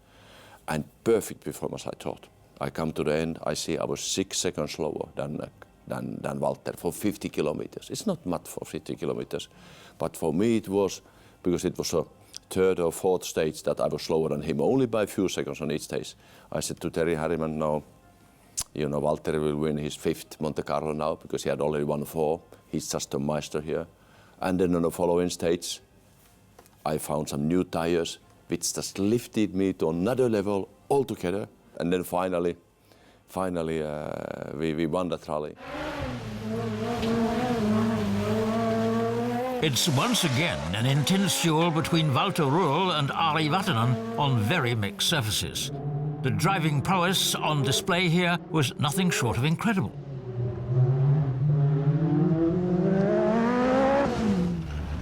And perfect performance, I thought. I come to the end, I see I was 6 seconds slower than Walter for 50 kilometers. It's not much for 50 kilometers, but for me it was, because it was a third or fourth stage that I was slower than him, only by a few seconds on each stage. I said to Terry Harriman, no, Walter will win his 5th Monte Carlo now, because he had already won 4. He's just a master here. And then on the following stage, I found some new tires, which just lifted me to another level altogether. And then finally, we won that rally. It's once again an intense duel between Walter Röhrl and Ari Vatanen on very mixed surfaces. The driving prowess on display here was nothing short of incredible.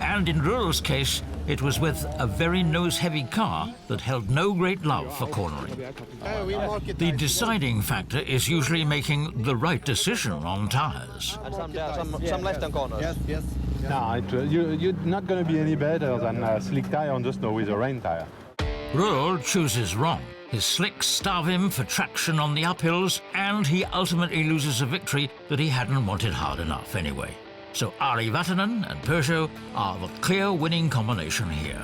And in Röhrl's case, it was with a very nose-heavy car that held no great love for cornering. The deciding factor is usually making the right decision on tires. Some left-hand corners. Yes. No, you're not going to be any better than a slick tire on the snow with a rain tire. Röhrl chooses wrong. His slicks starve him for traction on the uphills, and he ultimately loses a victory that he hadn't wanted hard enough anyway. So Ari Vatanen and Peugeot are the clear winning combination here.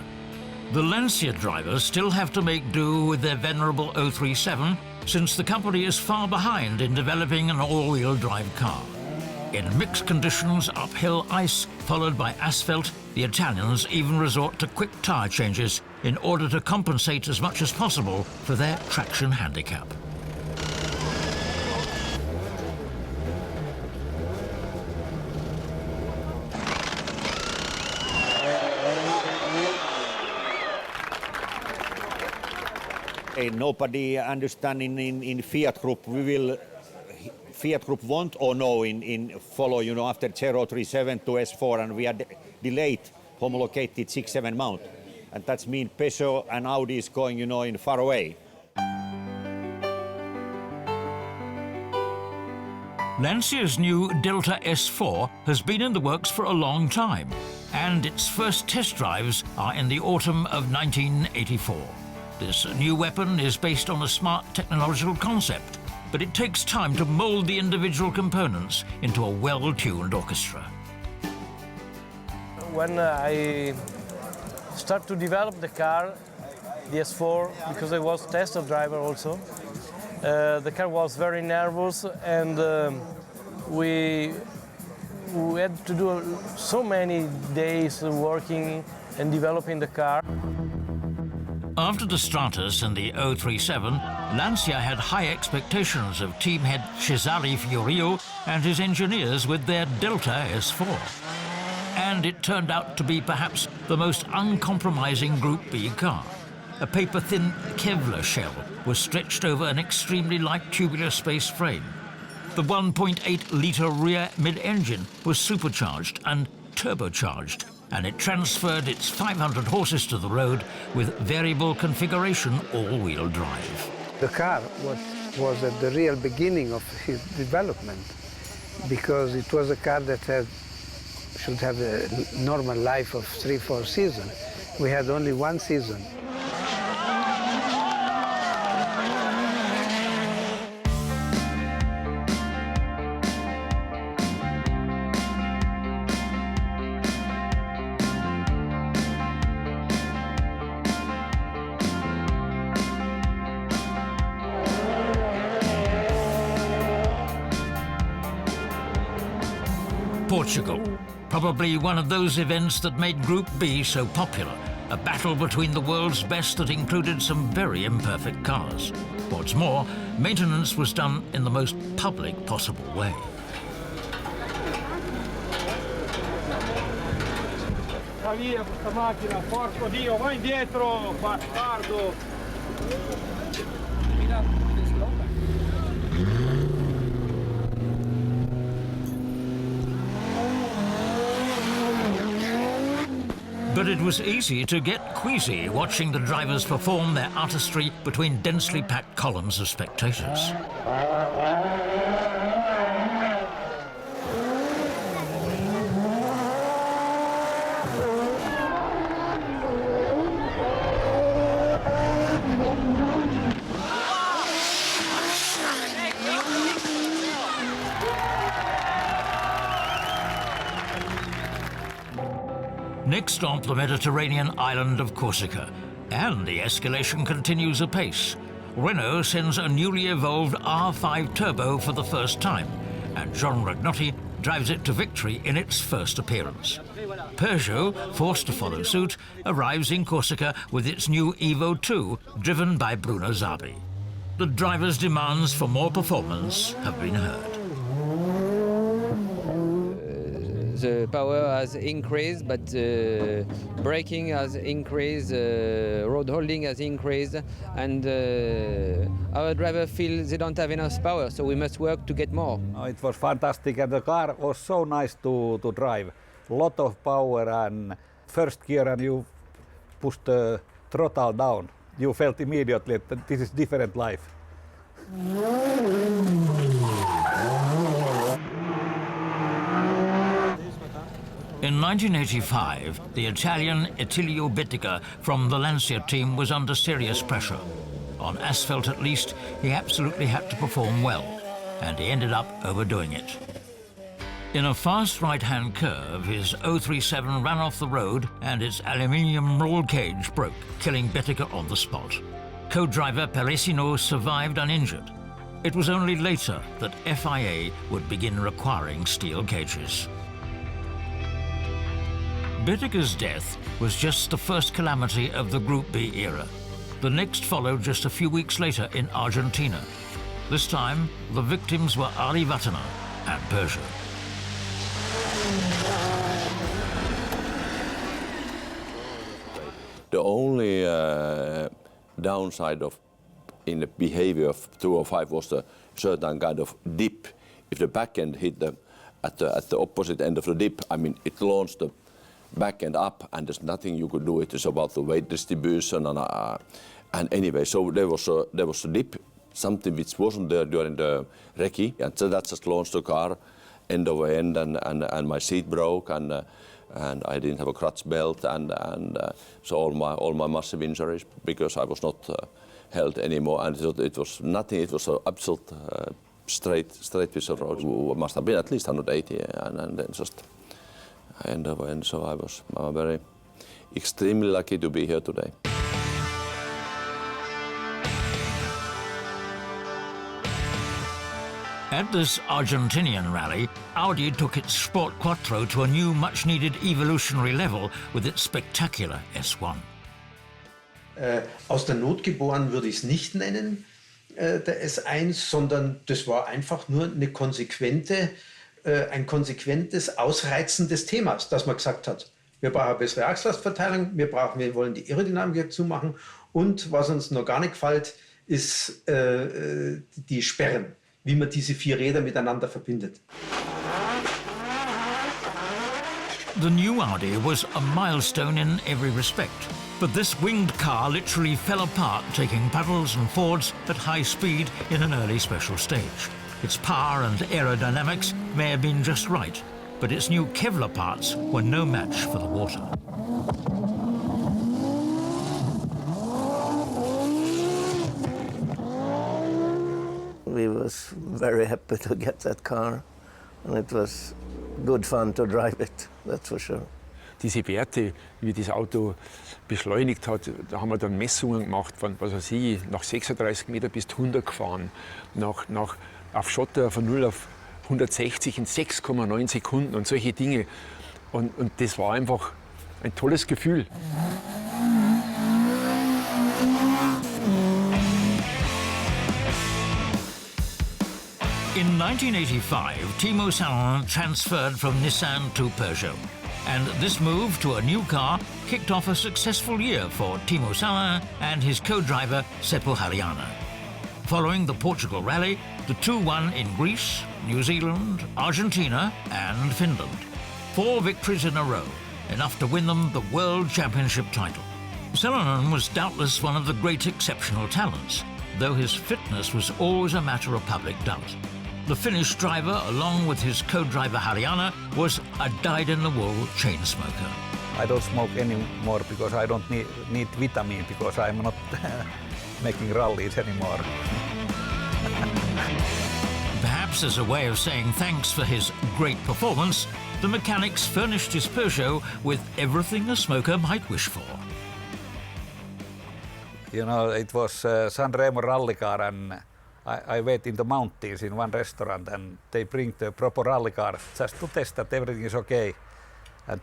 The Lancia drivers still have to make do with their venerable 037, since the company is far behind in developing an all-wheel drive car. In mixed conditions, uphill ice followed by asphalt, the Italians even resort to quick tyre changes in order to compensate as much as possible for their traction handicap. Nobody understanding in Fiat Group. Fiat Group want or no in follow, after 037 to S4, and we are delayed, homologated 6-7 mount. And that's mean Peugeot and Audi is going, in far away. Lancia's new Delta S4 has been in the works for a long time, and its first test drives are in the autumn of 1984. This new weapon is based on a smart technological concept, but it takes time to mold the individual components into a well-tuned orchestra. When I started to develop the car, the S4, because I was test driver also, the car was very nervous, and we had to do so many days working and developing the car. After the Stratos and the 037, Lancia had high expectations of team head Cesare Fiorio and his engineers with their Delta S4. And it turned out to be perhaps the most uncompromising Group B car. A paper-thin Kevlar shell was stretched over an extremely light tubular space frame. The 1.8-litre rear mid-engine was supercharged and turbocharged, and it transferred its 500 horses to the road with variable configuration all-wheel drive. The car was at the real beginning of its development, because it was a car that should have a normal life of 3-4 seasons. We had only 1 season. Portugal, probably one of those events that made Group B so popular, a battle between the world's best that included some very imperfect cars. What's more, maintenance was done in the most public possible way. Via questa macchina, porco Dio, vai indietro, bastardo! But it was easy to get queasy watching the drivers perform their artistry between densely packed columns of spectators. Next stop, the Mediterranean island of Corsica, and the escalation continues apace. Renault sends a newly evolved R5 Turbo for the first time, and John Ragnotti drives it to victory in its first appearance. Peugeot, forced to follow suit, arrives in Corsica with its new Evo 2, driven by Bruno Zabi. The driver's demands for more performance have been heard. The power has increased, but braking has increased, road holding has increased, and our driver feels they don't have enough power, so we must work to get more. It was fantastic, and the car was so nice to drive. Lot of power, and first gear, and you push the throttle down. You felt immediately that this is different life. In 1985, the Italian Attilio Bittiga from the Lancia team was under serious pressure. On asphalt at least, he absolutely had to perform well, and he ended up overdoing it. In a fast right-hand curve, his 037 ran off the road and its aluminium roll cage broke, killing Bittiga on the spot. co-driver Peresino survived uninjured. It was only later that FIA would begin requiring steel cages. Bittiger's death was just the first calamity of the Group B era. The next followed just a few weeks later in Argentina. This time, the victims were Ari Vatanen and Peugeot. The only downside in the behavior of 205 was the certain kind of dip. If the back end hit at the opposite end of the dip, I mean, it launched the back end up, and there's nothing you could do. It is about the weight distribution, and anyway, so there was a dip, something which wasn't there during the recce, and so that just launched the car end over end, and my seat broke, and I didn't have a clutch belt, and so all my massive injuries because I was not held anymore, and it was nothing. It was an absolute straight whistle road. It must have been at least 180, and then just end over end. So I'm very extremely lucky to be here today. At this Argentinian rally, Audi took its Sport Quattro to a new, much-needed evolutionary level with its spectacular S1. Aus der Not geboren würde ich es nicht nennen, der S1, sondern das war einfach nur ein konsequentes Ausreizen des Themas, dass man gesagt hat, wir brauchen eine bessere Achslastverteilung, wir wollen die Aerodynamik dazu machen, und was uns noch gar nicht gefällt, ist die Sperren, wie man diese 4 Räder miteinander verbindet. The new Audi was a milestone in every respect, but this winged car literally fell apart, taking puddles and fords at high speed in an early special stage. Its power and aerodynamics may have been just right, but its new Kevlar parts were no match for the water. We was very happy to get that car, and it was good fun to drive it, that's for sure. Diese Werte, wie das Auto beschleunigt hat, da haben wir dann Messungen gemacht, von, was weiß ich, nach 36 Meter bis 100 gefahren, auf Schotter von 0 auf 160 in 6,9 Sekunden und solche Dinge. Und das war einfach ein tolles Gefühl. In 1985, Timo Salonen transferred from Nissan to Peugeot. And this move to a new car kicked off a successful year for Timo Salonen and his co-driver Seppo Harjanne. Following the Portugal rally, the two won in Greece, New Zealand, Argentina and Finland. 4 victories in a row, enough to win them the World Championship title. Salonen was doubtless one of the great exceptional talents, though his fitness was always a matter of public doubt. The Finnish driver, along with his co-driver Harjanne, was a dyed-in-the-wool chain smoker. I don't smoke anymore because I don't need vitamin, because I'm not making rallies anymore. Perhaps as a way of saying thanks for his great performance, the mechanics furnished his Peugeot with everything a smoker might wish for. You know, it was Sanremo rally car, and I wait in the mountains in one restaurant, and they bring the proper rally car just to test that everything is okay. And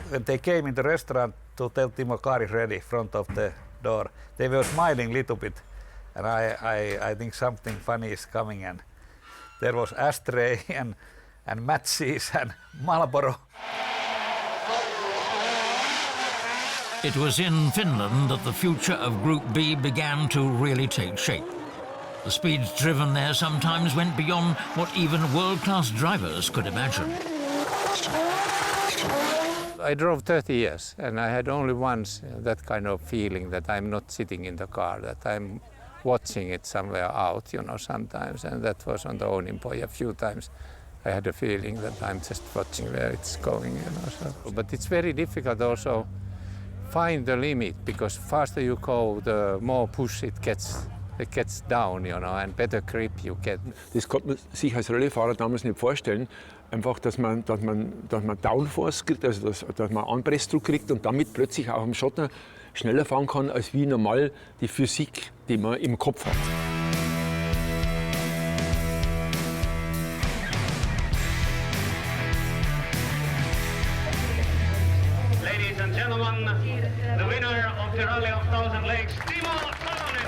when they came in the restaurant to tell Timo car is ready, front of the door, they were smiling a little bit, and I think something funny is coming. And there was ashtray and matches and Marlboro. It was in Finland that the future of Group B began to really take shape. The speeds driven there sometimes went beyond what even world-class drivers could imagine. I drove 30 years, and I had only once that kind of feeling that I'm not sitting in the car, that I'm watching it somewhere out, you know, sometimes, and that was on the Onnenpoj. A few times I had a feeling that I'm just watching where it's going, you know. So. But it's very difficult also find the limit, because faster you go, the more push it gets down, you know, and better grip you get. Das konnte man sich als Rallyefahrer damals nicht vorstellen, einfach, dass man Downforce kriegt, also dass man Anpressdruck kriegt und damit plötzlich auch am Schotter schneller fahren kann, als wie normal die Physik, die man im Kopf hat. Ladies and gentlemen, the winner of the Rally of Thousand Lakes, Timo Salonen.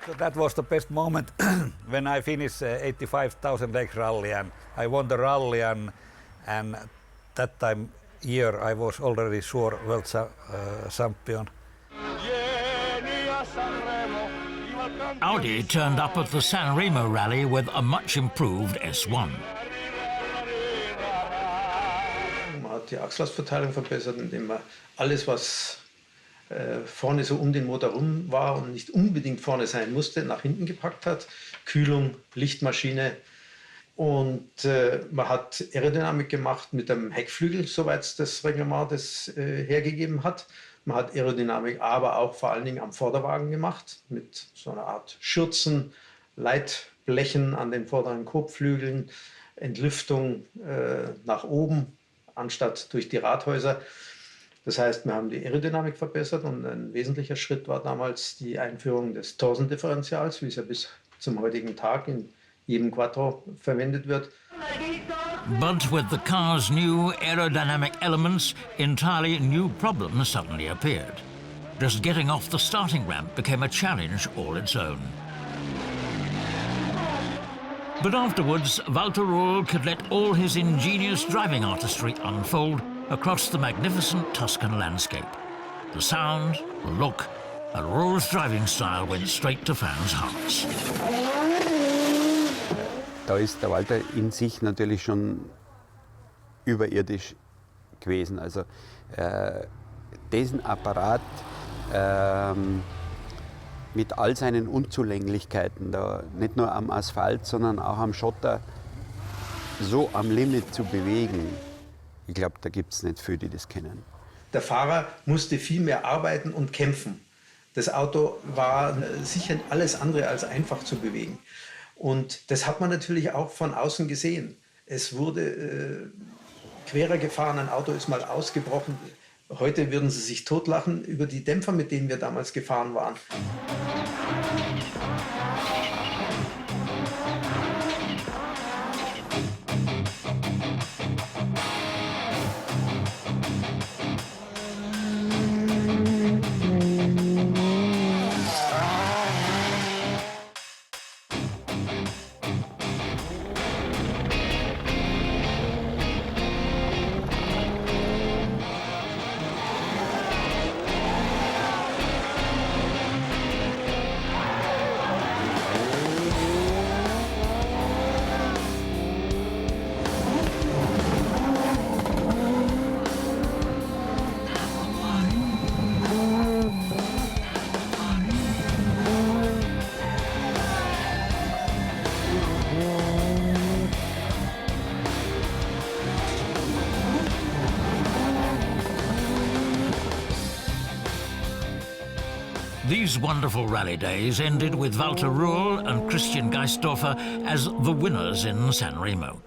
So that was the best moment when I finished 85,000 Lakes rally, and I won the rally, and that year I was already sure world champion. Audi turned up at the San Remo rally with a much improved S1. Man hat die Achslastverteilung verbessert, indem man alles, was vorne so um den Motor rum war und nicht unbedingt vorne sein musste, nach hinten gepackt hat. Kühlung, Lichtmaschine. Und man hat Aerodynamik gemacht mit dem Heckflügel, soweit das Reglement das hergegeben hat. Man hat Aerodynamik aber auch vor allen Dingen am Vorderwagen gemacht, mit so einer Art Schürzen, Leitblechen an den vorderen Kotflügeln, Entlüftung nach oben, anstatt durch die Radhäuser. Das heißt, wir haben die Aerodynamik verbessert und ein wesentlicher Schritt war damals die Einführung des Torsendifferentials, wie es ja bis zum heutigen Tag in jedem Quattro verwendet wird. But with the car's new aerodynamic elements, entirely new problems suddenly appeared. Just getting off the starting ramp became a challenge all its own. But afterwards, Walter Röhrl could let all his ingenious driving artistry unfold across the magnificent Tuscan landscape. The sound, the look, and Röhrl's driving style went straight to fans' hearts. Da ist der Walter in sich natürlich schon überirdisch gewesen. Also diesen Apparat mit all seinen Unzulänglichkeiten, da nicht nur am Asphalt, sondern auch am Schotter so am Limit zu bewegen, ich glaube, da gibt es nicht viele, die das kennen. Der Fahrer musste viel mehr arbeiten und kämpfen. Das Auto war sicher alles andere als einfach zu bewegen. Und das hat man natürlich auch von außen gesehen. Es wurde querer gefahren, ein Auto ist mal ausgebrochen. Heute würden Sie sich totlachen über die Dämpfer, mit denen wir damals gefahren waren. These wonderful rally days ended with Walter Röhrl and Christian Geisdorfer as the winners in San Remo.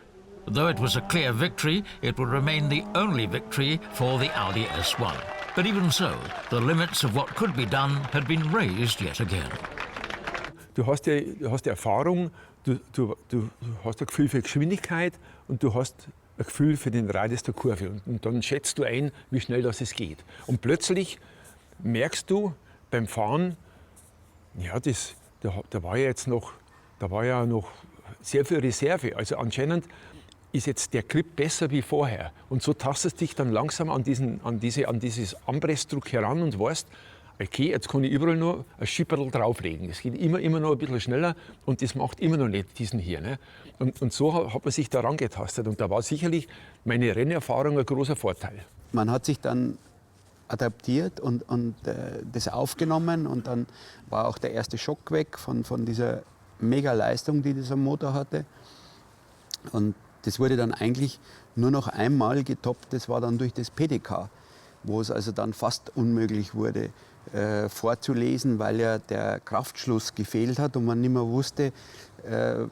Though it was a clear victory, it would remain the only victory for the Audi S1. But even so, the limits of what could be done had been raised yet again. Du hast die Erfahrung, du hast ein Gefühl für Geschwindigkeit und du hast ein Gefühl für den Radius der Kurve. Und dann schätzt du ein, wie schnell das geht. Und plötzlich merkst du beim Fahren, ja, da war ja noch sehr viel Reserve. Also anscheinend ist jetzt der Grip besser wie vorher. Und so tastest dich dann langsam an dieses Anpressdruck heran und weißt, okay, jetzt kann ich überall nur ein Schipperl drauflegen. Es geht immer noch ein bisschen schneller und das macht immer noch nicht diesen hier. Ne? Und so hat man sich daran getastet. Und da war sicherlich meine Rennerfahrung ein großer Vorteil. Man hat sich dann adaptiert und das aufgenommen und dann war auch der erste Schock weg von dieser Mega-Leistung, die dieser Motor hatte. Und das wurde dann eigentlich nur noch einmal getoppt, das war dann durch das PDK, wo es also dann fast unmöglich wurde, vorzulesen, weil ja der Kraftschluss gefehlt hat und man nicht mehr wusste, in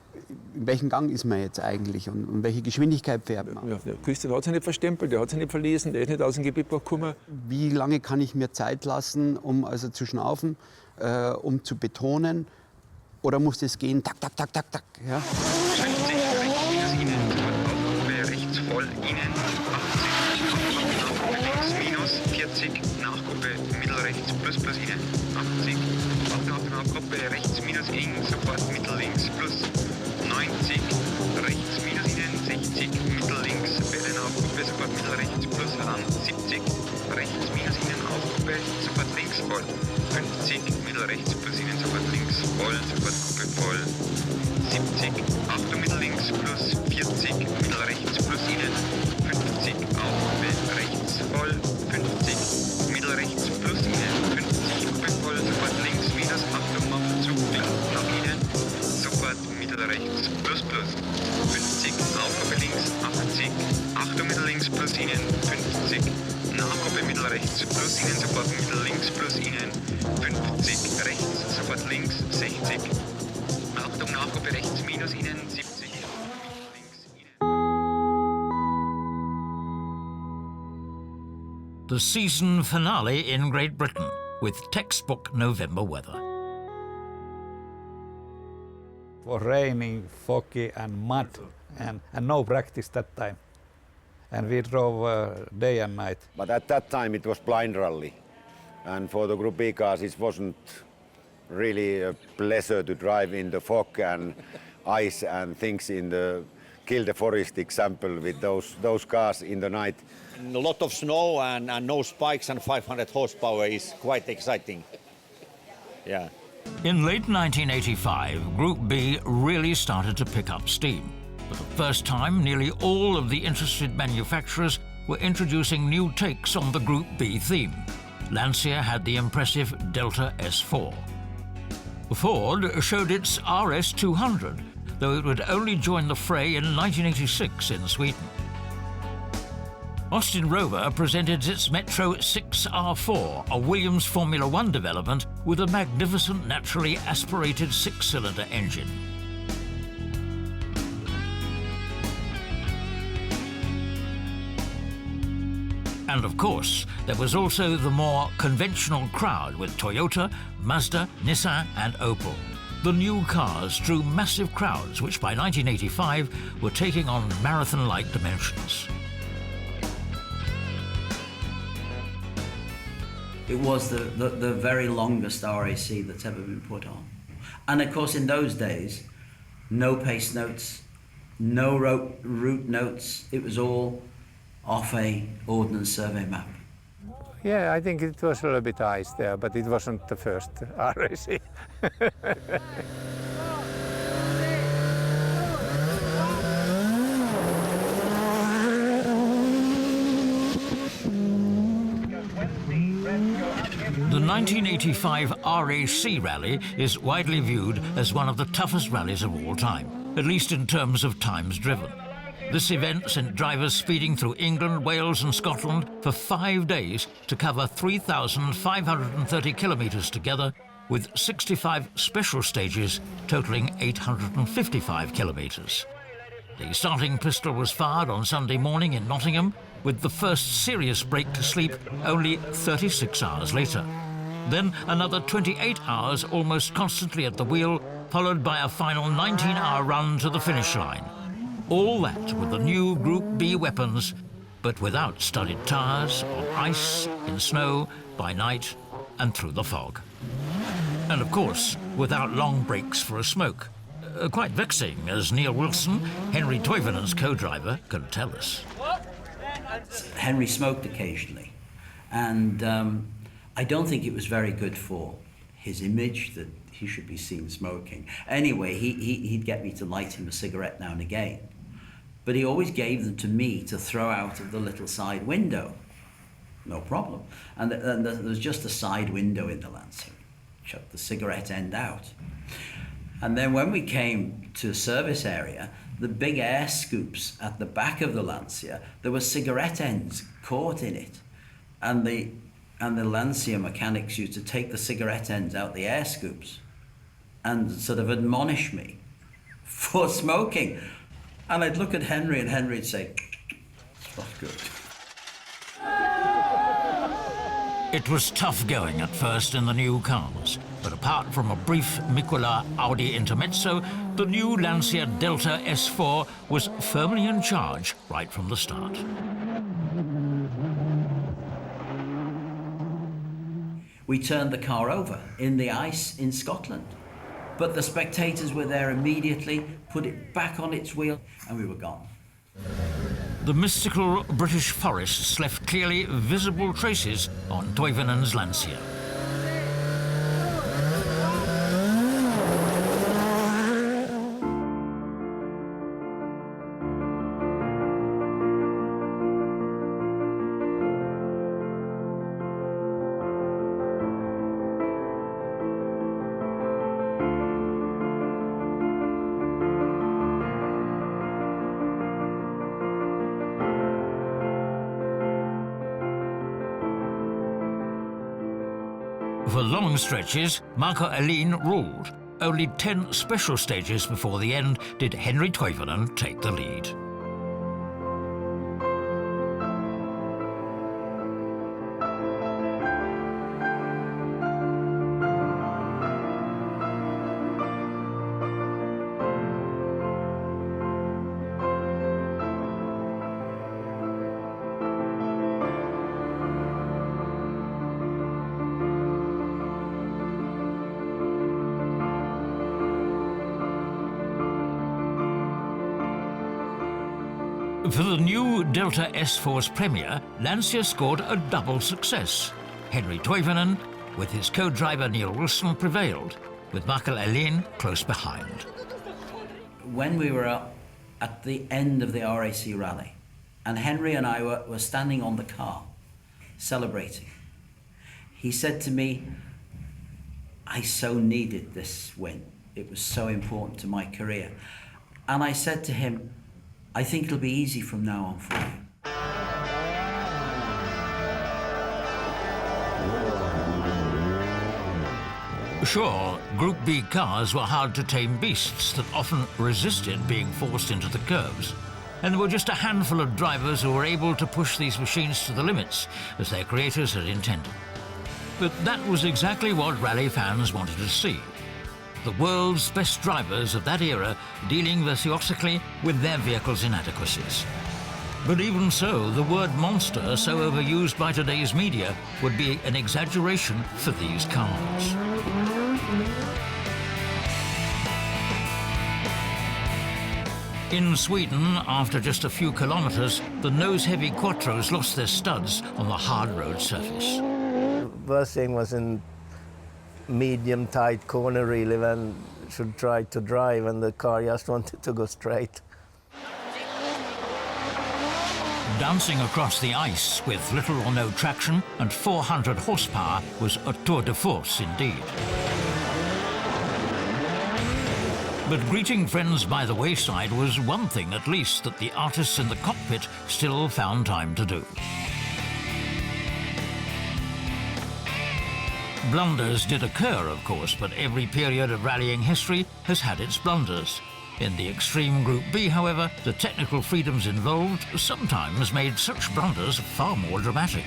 welchem Gang ist man jetzt eigentlich und welche Geschwindigkeit fährt man. Ja, der Christian hat sich nicht verstempelt, der hat sich nicht verlesen, der ist nicht aus dem Gepäckbuch gekommen. Wie lange kann ich mir Zeit lassen, um also zu schnaufen, um zu betonen? Oder muss das gehen, tak, tak, tak, tak, tak? Ja? 50 rechts innen, Aufgabe rechts voll innen, 80, links minus, 40, Nachgruppe mittelrechts plus plus innen, 80, Nachgruppe rechts minus eng, sofort mittellinks plus, 90, rechts minus innen, 60, mittellinks, bei der Nachgruppe sofort mittelrechts plus ran, 70, rechts minus innen, Aufgruppe, sofort links voll, 50, mittelrechts plus innen, sofort links voll, sofort Gruppe voll, 70, Achtung mittellinks plus, 40, mittelrechts plus innen, 50, Aufgruppe rechts voll, 50, mittelrechts plus innen, 50, Gruppe voll, sofort links minus, Achtung macht zu, nach innen, sofort mittelrechts plus plus, 50, Aufgruppe links, 80, Achtung mittellinks plus innen, 50, Nachgruppe mittelrechts plus innen, sofort mittellinks plus innen, 50, rechts, sofort links, 60, Achtung Nachgruppe rechts minus innen, 70. The season finale in Great Britain, with textbook November weather. It was raining, foggy and mud, and no practice that time. And we drove day and night. But at that time it was blind rally, and for the Group B cars it wasn't really a pleasure to drive in the fog and ice and things in the Kill the Forest example with those cars in the night. A lot of snow and no spikes and 500 horsepower is quite exciting. Yeah. In late 1985, Group B really started to pick up steam. For the first time, nearly all of the interested manufacturers were introducing new takes on the Group B theme. Lancia had the impressive Delta S4. Ford showed its RS200, though it would only join the fray in 1986 in Sweden. Austin Rover presented its Metro 6R4, a Williams Formula One development with a magnificent naturally aspirated six-cylinder engine. And of course, there was also the more conventional crowd with Toyota, Mazda, Nissan and Opel. The new cars drew massive crowds which by 1985 were taking on marathon-like dimensions. It was the very longest RAC that's ever been put on. And of course in those days, no pace notes, no route notes, it was all off a Ordnance Survey map. Yeah, I think it was a little bit ice there, but it wasn't the first RAC. The 1985 RAC rally is widely viewed as one of the toughest rallies of all time, at least in terms of times driven. This event sent drivers speeding through England, Wales and Scotland for 5 days to cover 3,530 kilometres together, with 65 special stages totalling 855 kilometres. The starting pistol was fired on Sunday morning in Nottingham, with the first serious break to sleep only 36 hours later. Then another 28 hours almost constantly at the wheel, followed by a final 19-hour run to the finish line. All that with the new Group B weapons, but without studded tyres, on ice, in snow, by night and through the fog. And of course, without long breaks for a smoke. Quite vexing, as Neil Wilson, Henry Toivonen's co-driver, can tell us. Henry smoked occasionally, and I don't think it was very good for his image that he should be seen smoking. Anyway, he'd get me to light him a cigarette now and again, but he always gave them to me to throw out of the little side window. No problem. And there was just a side window in the Lancia. Chuck the cigarette end out. And then when we came to the service area, the big air scoops at the back of the Lancia, there were cigarette ends caught in it. And the And the Lancia mechanics used to take the cigarette ends out the air scoops and sort of admonish me for smoking. And I'd look at Henry and Henry'd say, "Not good." It was tough going at first in the new cars, but apart from a brief Mikola Audi intermezzo, the new Lancia Delta S4 was firmly in charge right from the start. We turned the car over in the ice in Scotland, but the spectators were there immediately, put it back on its wheel, and we were gone. The mystical British forests left clearly visible traces on Toivonen's Lancia. For long stretches, Marco Elin ruled. Only 10 special stages before the end did Henri Toivonen take the lead. For the new Delta S4's premiere, Lancia scored a double success. Henri Toivonen, with his co-driver Neil Wilson, prevailed, with Marco Elin close behind. When we were at the end of the RAC rally, and Henry and I were standing on the car, celebrating, he said to me, "I so needed this win. It was so important to my career." And I said to him, "I think it'll be easy from now on for you." Sure, Group B cars were hard-to-tame beasts that often resisted being forced into the curves. And there were just a handful of drivers who were able to push these machines to the limits, as their creators had intended. But that was exactly what rally fans wanted to see. The world's best drivers of that era dealing virtuosically with their vehicles' inadequacies. But even so, the word monster, so overused by today's media, would be an exaggeration for these cars. In Sweden, after just a few kilometers, the nose-heavy Quattros lost their studs on the hard road surface. The worst thing was in medium tight corner really when should try to drive and the car just wanted to go straight. Dancing across the ice with little or no traction and 400 horsepower was a tour de force indeed. But greeting friends by the wayside was one thing at least that the artists in the cockpit still found time to do. Blunders did occur, of course, but every period of rallying history has had its blunders. In the extreme Group B, however, the technical freedoms involved sometimes made such blunders far more dramatic.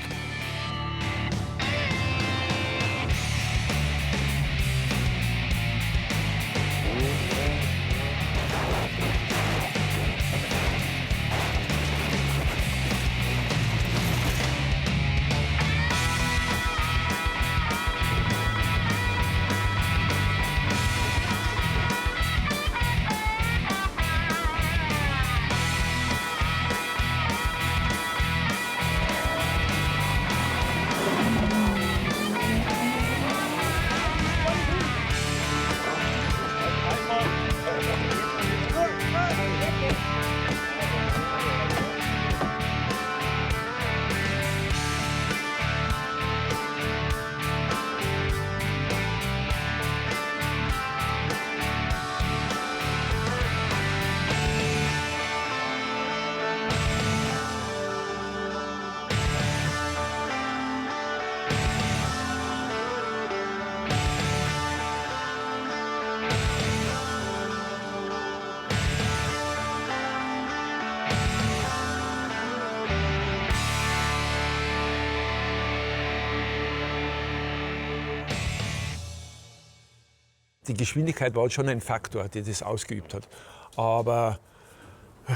die Geschwindigkeit war schon ein Faktor, der das ausgeübt hat. Aber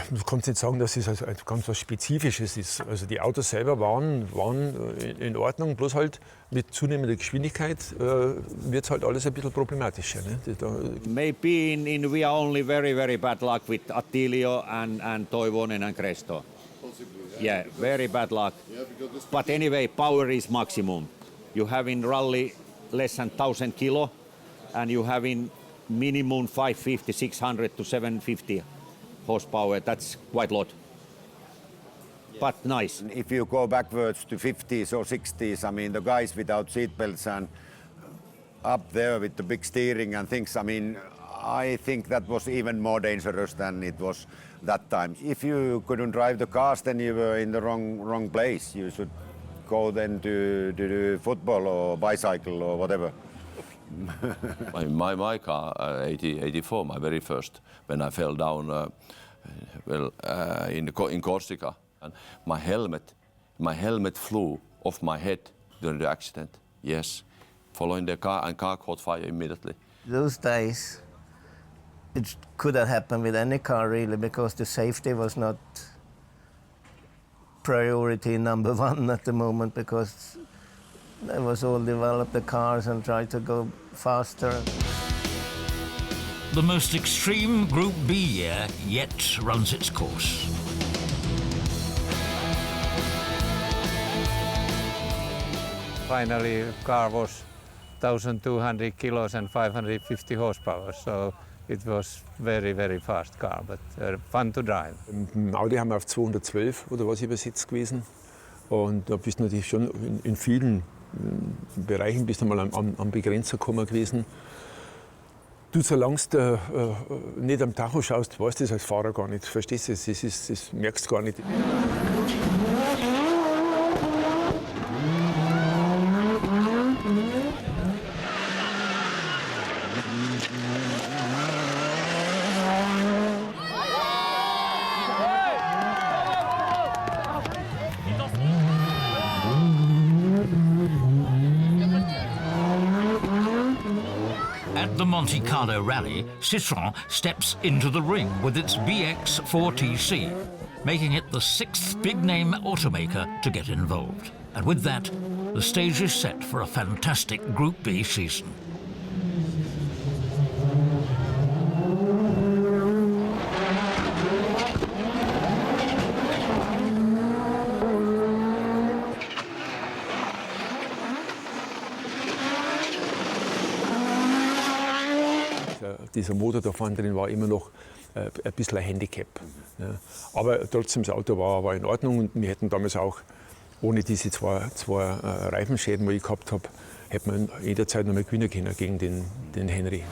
du kannst nicht sagen, dass es also ganz was Spezifisches ist. Also die Autos selber waren in Ordnung, bloß halt mit zunehmender Geschwindigkeit wird es halt alles ein bisschen problematischer. Ne? Maybe we are only very bad luck with Attilio and Toivonen and Cresto. Yeah, very bad luck. But anyway, power is maximum. You have in rally less than 1,000 kilo, and you have in minimum 550, 600 to 750 horsepower. That's quite a lot. But nice. If you go backwards to 50s or 60s, I mean, the guys without seatbelts and up there with the big steering and things, I mean, I think that was even more dangerous than it was that time. If you couldn't drive the cars, then you were in the wrong place. You should go then to do football or bicycle or whatever. my car, 84, my very first, when I fell down, in Corsica, and my helmet flew off my head during the accident. Yes, following the car, and car caught fire immediately. Those days, it could have happened with any car really, because the safety was not priority number one at the moment, because they was all developed the cars and tried to go faster. The most extreme Group B year yet runs its course. Finally, the car was 1,200 kilos and 550 horsepower, so it was very fast car, but fun to drive. Audi haben wir auf 212 oder was übersetzt gewesen. Und da bist du natürlich schon in vielen Bereichen bist du mal am Begrenzer gekommen gewesen. Du, solange du nicht am Tacho schaust, weißt du das als Fahrer gar nicht. Verstehst du? Das merkst du gar nicht. At the Monte Carlo Rally, Citroën steps into the ring with its BX4TC, making it the sixth big-name automaker to get involved. And with that, the stage is set for a fantastic Group B season. Dieser Motor da vorne drin war immer noch ein bisschen ein Handicap. Ja. Aber trotzdem, das Auto war in Ordnung und wir hätten damals auch, ohne diese zwei Reifenschäden, die ich gehabt habe, hätte man jederzeit noch mal gewinnen können gegen den Henry.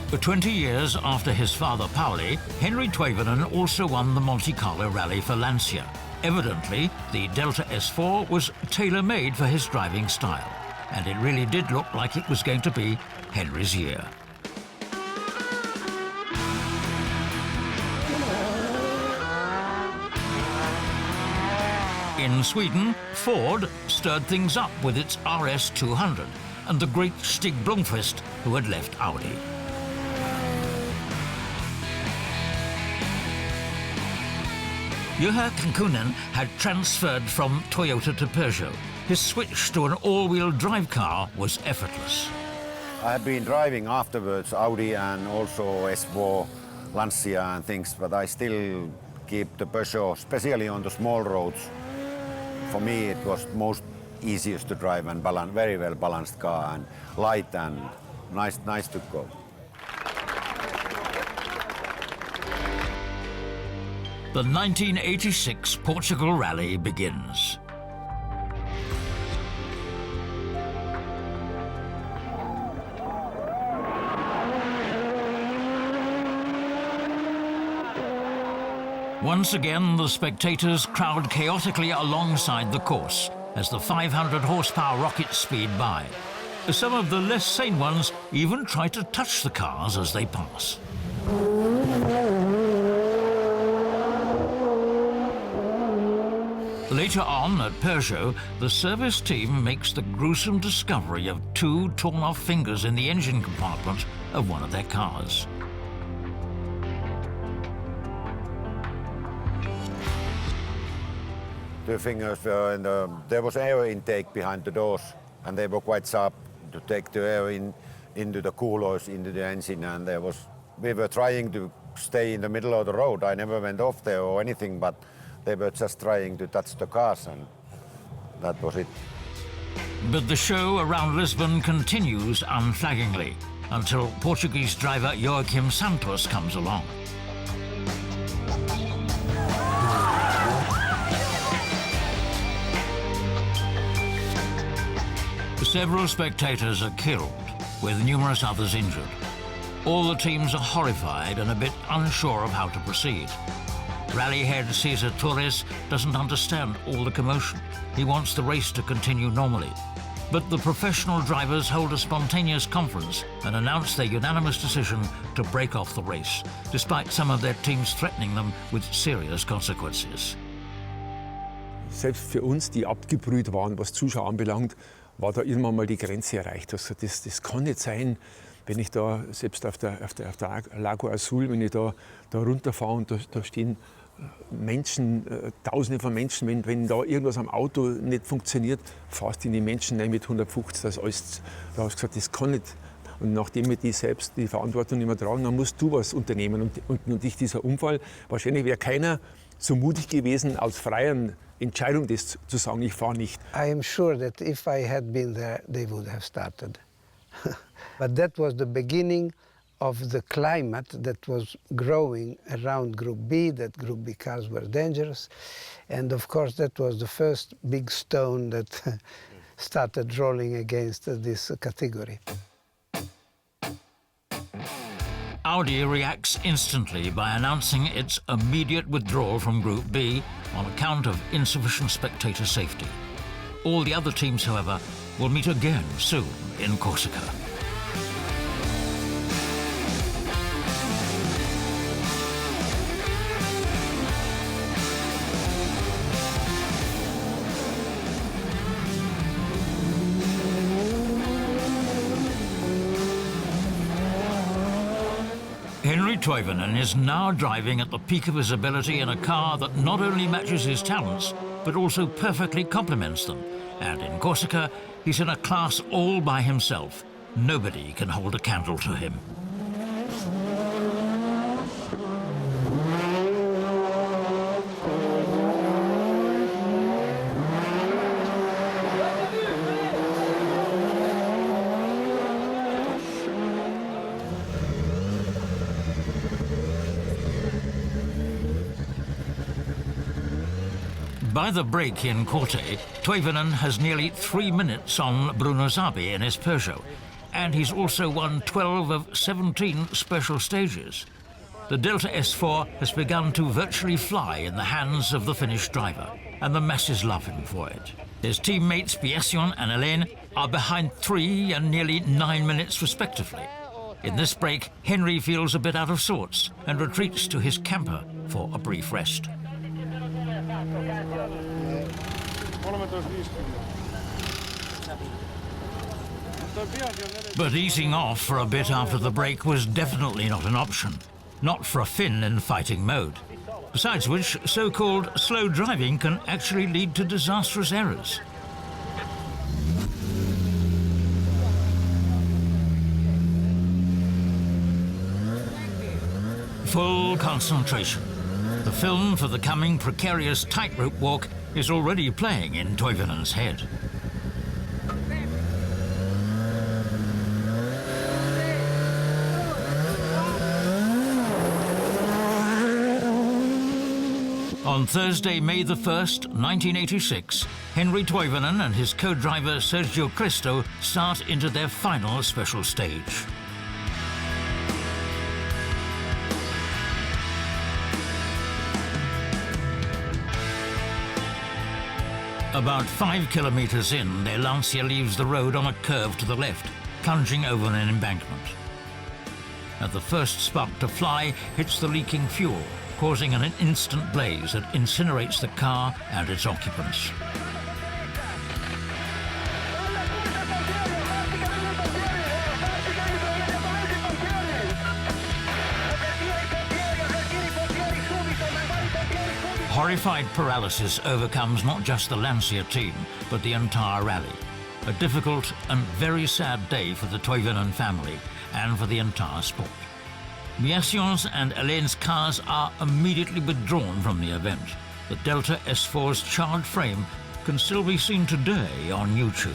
For 20 years after his father Pauli, Henri Toivonen also won the Monte Carlo Rally for Lancia. Evidently, the Delta S4 was tailor-made for his driving style, and it really did look like it was going to be Henry's year. In Sweden, Ford stirred things up with its RS200 and the great Stig Blomqvist, who had left Audi. Juha Kankkunen had transferred from Toyota to Peugeot. His switch to an all-wheel drive car was effortless. I have been driving afterwards Audi and also S4, Lancia and things, but I still keep the Peugeot, especially on the small roads. For me it was most easiest to drive and very well balanced car and light and nice to go. the 1986 Portugal Rally begins. Once again, the spectators crowd chaotically alongside the course as the 500 horsepower rockets speed by. Some of the less sane ones even try to touch the cars as they pass. Later on at Peugeot, the service team makes the gruesome discovery of 2 torn-off fingers in the engine compartment of one of their cars. The fingers were there was air intake behind the doors, and they were quite sharp to take the air into the coolers, into the engine, and we were trying to stay in the middle of the road. I never went off there or anything, but they were just trying to touch the cars, and that was it. But the show around Lisbon continues unflaggingly until Portuguese driver Joaquim Santos comes along. Several spectators are killed, with numerous others injured. All the teams are horrified and a bit unsure of how to proceed. Rally head Cesar Torres doesn't understand all the commotion. He wants the race to continue normally. But the professional drivers hold a spontaneous conference and announce their unanimous decision to break off the race, despite some of their teams threatening them with serious consequences. Selbst für uns, die abgebrüht waren, was Zuschauer anbelangt, war da irgendwann mal die Grenze erreicht. Also das kann nicht sein, wenn ich da, selbst auf der Lago Azul, wenn ich da runterfahre und da stehen Menschen, Tausende von Menschen, wenn da irgendwas am Auto nicht funktioniert, fährst du in die Menschen rein mit 150, das alles, da hast du gesagt, das kann nicht. Und nachdem wir selbst die Verantwortung nicht mehr tragen, dann musst du was unternehmen. Und nicht dieser Unfall, wahrscheinlich wäre keiner so mutig gewesen, aus freien Entscheidung das zu sagen, ich fahre nicht. I am sure that if I had been there, they would have started. But that was the beginning of the climate that was growing around Group B, that Group B cars were dangerous. And of course, that was the first big stone that started rolling against this category. Audi reacts instantly by announcing its immediate withdrawal from Group B on account of insufficient spectator safety. All the other teams, however, will meet again soon in Corsica. Henri Toivonen is now driving at the peak of his ability in a car that not only matches his talents, but also perfectly complements them. And in Corsica, he's in a class all by himself. Nobody can hold a candle to him. By the break in Corte, Toivonen has nearly 3 minutes on Bruno Zabi in his Peugeot, and he's also won 12 of 17 special stages. The Delta S4 has begun to virtually fly in the hands of the Finnish driver, and the masses love him for it. His teammates Biession and Helene are behind 3 and nearly 9 minutes respectively. In this break, Henry feels a bit out of sorts and retreats to his camper for a brief rest. But easing off for a bit after the break was definitely not an option. Not for a Finn in fighting mode. Besides which, so-called slow driving can actually lead to disastrous errors. Full concentration. The film for the coming precarious tightrope walk is already playing in Toivonen's head. On Thursday, May the 1st, 1986, Henri Toivonen and his co-driver Sergio Cristo start into their final special stage. About 5 kilometers in, their Lancia leaves the road on a curve to the left, plunging over an embankment. At the first spark to fly hits the leaking fuel, causing an instant blaze that incinerates the car and its occupants. Horrified paralysis overcomes not just the Lancia team, but the entire rally. A difficult and very sad day for the Toivonen family and for the entire sport. Biasion's and Helene's cars are immediately withdrawn from the event. The Delta S4's charred frame can still be seen today on YouTube.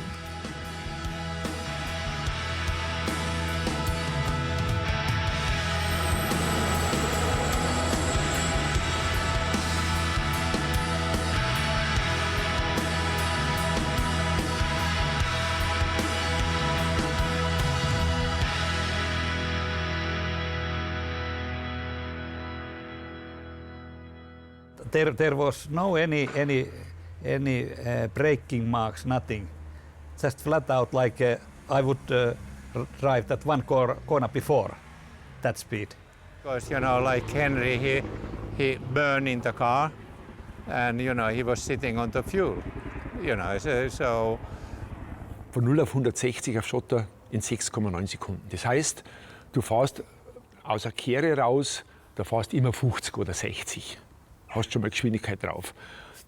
There was no any braking marks, nothing. Just flat out like I would drive that one corner before that speed. Because, you know, like Henry, he burned in the car and, you know, he was sitting on the fuel, you know, so. Von 0 auf 160 auf Schotter in 6,9 Sekunden. Das heißt, du fährst aus der Kehre raus, da fährst immer 50 oder 60. Hast schon mal Geschwindigkeit drauf.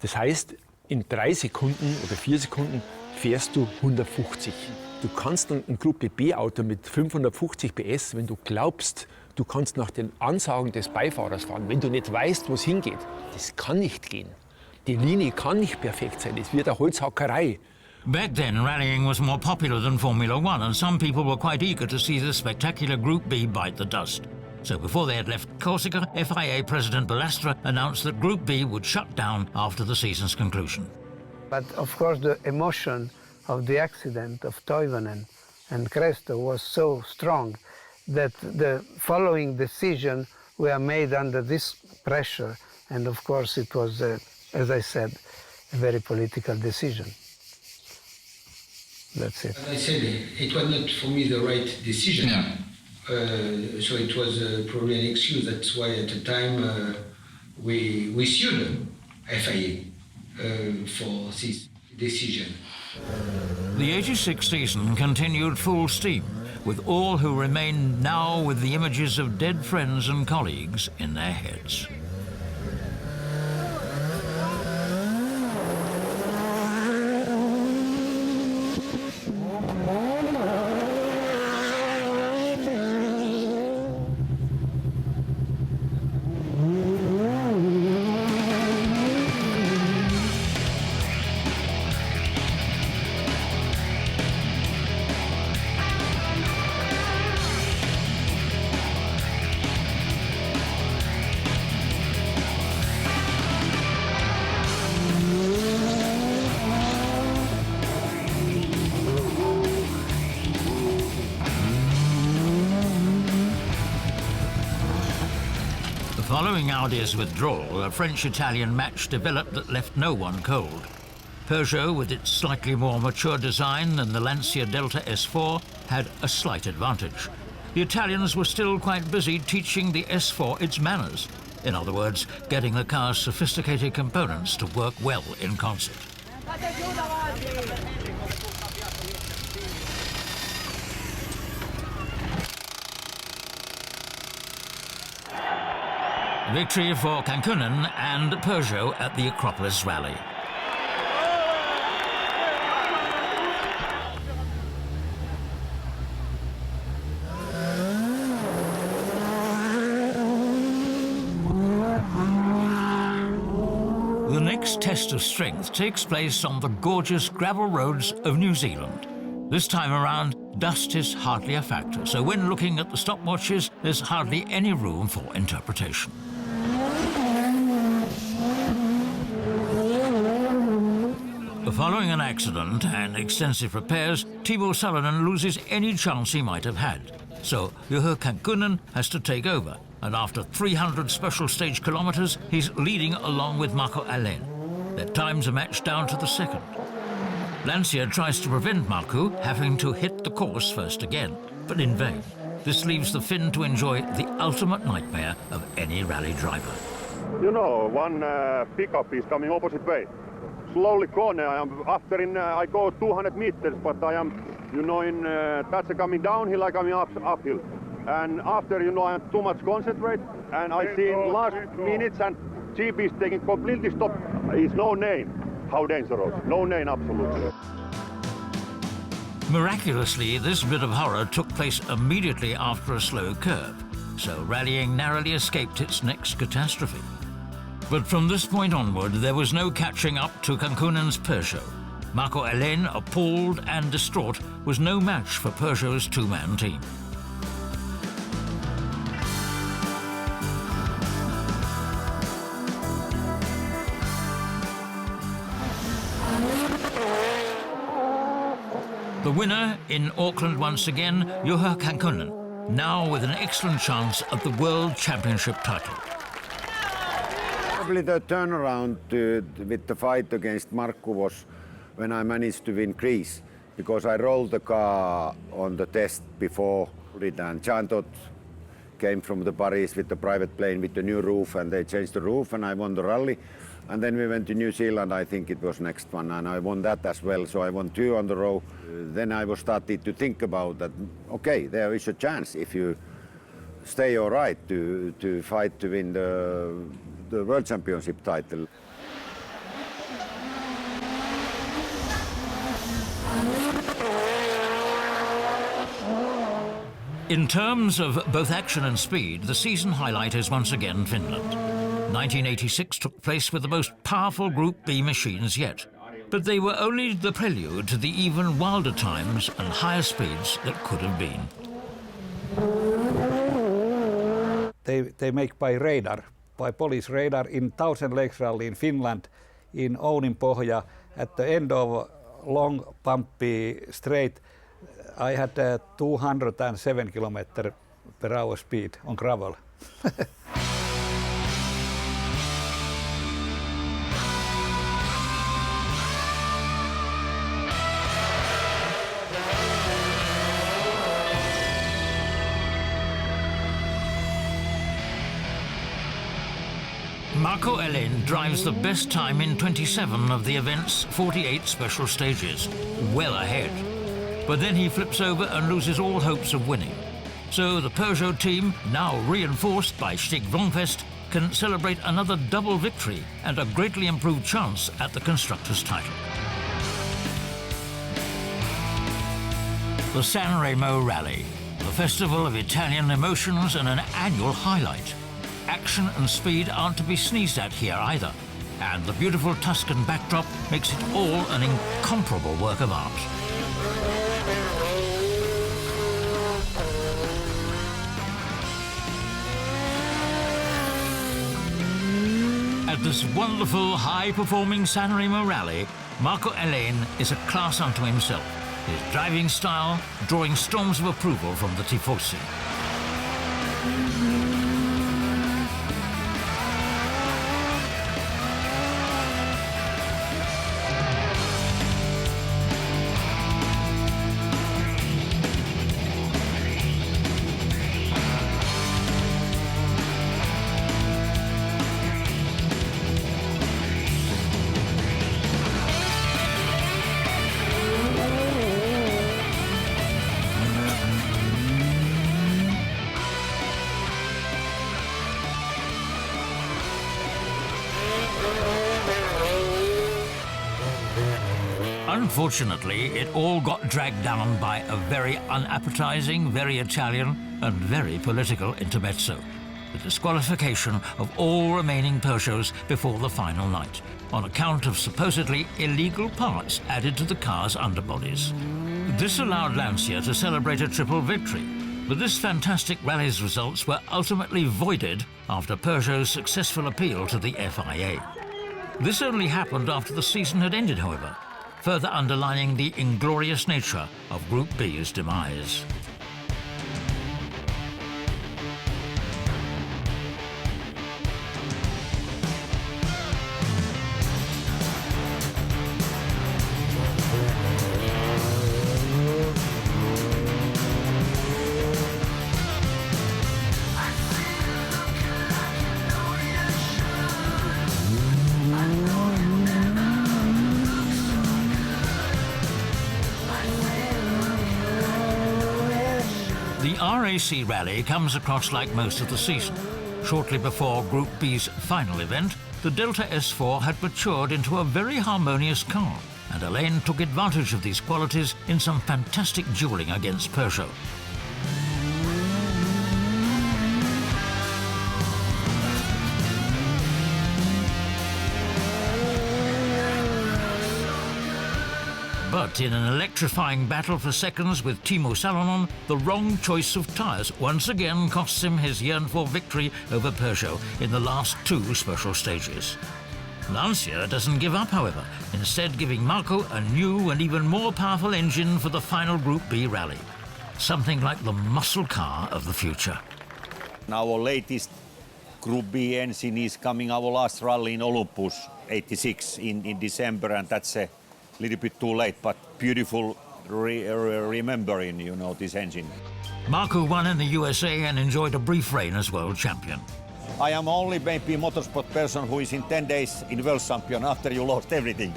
Das heißt, in 3 Sekunden oder 4 Sekunden fährst du 150. Du kannst dann ein Gruppe B-Auto mit 550 PS, wenn du glaubst, du kannst nach den Ansagen des Beifahrers fahren, wenn du nicht weißt, wo es hingeht. Das kann nicht gehen. Die Linie kann nicht perfekt sein, es wird eine Holzhackerei. Back then, rallying was more popular than Formula One, and some people were quite eager to see the spectacular Group B bite the dust. So before they had left Corsica, FIA President Ballastra announced that Group B would shut down after the season's conclusion. But of course the emotion of the accident of Toivonen and Cristo was so strong that the following decision were made under this pressure, and of course it was, as I said, a very political decision. That's it. As I said, it was not for me the right decision. Yeah. So it was probably an excuse. That's why at the time we sued FIA for this decision. The 86 season continued full steam, with all who remained now with the images of dead friends and colleagues in their heads. Following Audi's withdrawal, a French-Italian match developed that left no one cold. Peugeot, with its slightly more mature design than the Lancia Delta S4, had a slight advantage. The Italians were still quite busy teaching the S4 its manners. In other words, getting the car's sophisticated components to work well in concert. Victory for Kankkunen and Peugeot at the Acropolis Rally. The next test of strength takes place on the gorgeous gravel roads of New Zealand. This time around, dust is hardly a factor, so when looking at the stopwatches, there's hardly any room for interpretation. Following an accident and extensive repairs, Timo Salonen loses any chance he might have had. So Juha Kankkunen has to take over, and after 300 special stage kilometers, he's leading along with Marco Alén. Their times are matched down to the second. Lancia tries to prevent Marco having to hit the course first again, but in vain. This leaves the Finn to enjoy the ultimate nightmare of any rally driver. You know, one pickup is coming opposite way. Slowly corner, I go 200 meters, but I am, you know, that's coming downhill, I coming uphill. And after, you know, I am too much concentrate, and I see in last minutes, and GP is taking completely stop. Is no name. How dangerous? No name, absolutely. Miraculously, this bit of horror took place immediately after a slow curve, so rallying narrowly escaped its next catastrophe. But from this point onward, there was no catching up to Kankkunen's Peugeot. Marco Alén, appalled and distraught, was no match for Peugeot's two-man team. The winner in Auckland once again, Juha Kankkunen, now with an excellent chance at the World Championship title. Probably the turnaround with the fight against Markku was when I managed to win Greece, because I rolled the car on the test before it, and Jean-Todt came from the Paris with the private plane with the new roof, and they changed the roof and I won the rally. And then we went to New Zealand, I think it was next one, and I won that as well, so I won 2 on the row. Then I was started to think about that, okay, there is a chance if you stay all right to fight to win the World Championship title. In terms of both action and speed, the season highlight is once again Finland. 1986 took place with the most powerful Group B machines yet, but they were only the prelude to the even wilder times and higher speeds that could have been. They make by radar, by police radar in 1000 Lakes Rally in Finland, in Ouninpohja, at the end of long bumpy straight. I had 207 km/h speed on gravel. Marco Alén drives the best time in 27 of the event's 48 special stages, well ahead. But then he flips over and loses all hopes of winning. So the Peugeot team, now reinforced by Stig Blomqvist, can celebrate another double victory and a greatly improved chance at the Constructors' title. The Sanremo Rally, the festival of Italian emotions and an annual highlight. Action and speed aren't to be sneezed at here either, and the beautiful Tuscan backdrop makes it all an incomparable work of art. At this wonderful, high-performing Sanremo Rally, Marco Alén is a class unto himself, his driving style drawing storms of approval from the Tifosi. Unfortunately, it all got dragged down by a very unappetizing, very Italian and very political intermezzo. The disqualification of all remaining Peugeots before the final night, on account of supposedly illegal parts added to the car's underbodies. This allowed Lancia to celebrate a triple victory, but this fantastic rally's results were ultimately voided after Peugeot's successful appeal to the FIA. This only happened after the season had ended, however, further underlining the inglorious nature of Group B's demise. The RAC Rally comes across like most of the season. Shortly before Group B's final event, the Delta S4 had matured into a very harmonious car, and Alain took advantage of these qualities in some fantastic duelling against Peugeot. But in an electrifying battle for seconds with Timo Salonen, the wrong choice of tyres once again costs him his yearned-for victory over Peugeot in the last two special stages. Lancia doesn't give up, however, instead giving Marco a new and even more powerful engine for the final Group B rally. Something like the muscle car of the future. Our latest Group B engine is coming our last rally in Olympus, 86 in December, and that's a little bit too late, but beautiful remembering, you know, this engine. Marco won in the USA and enjoyed a brief reign as world champion. I am only maybe motorsport person who is in 10 days in world champion after you lost everything,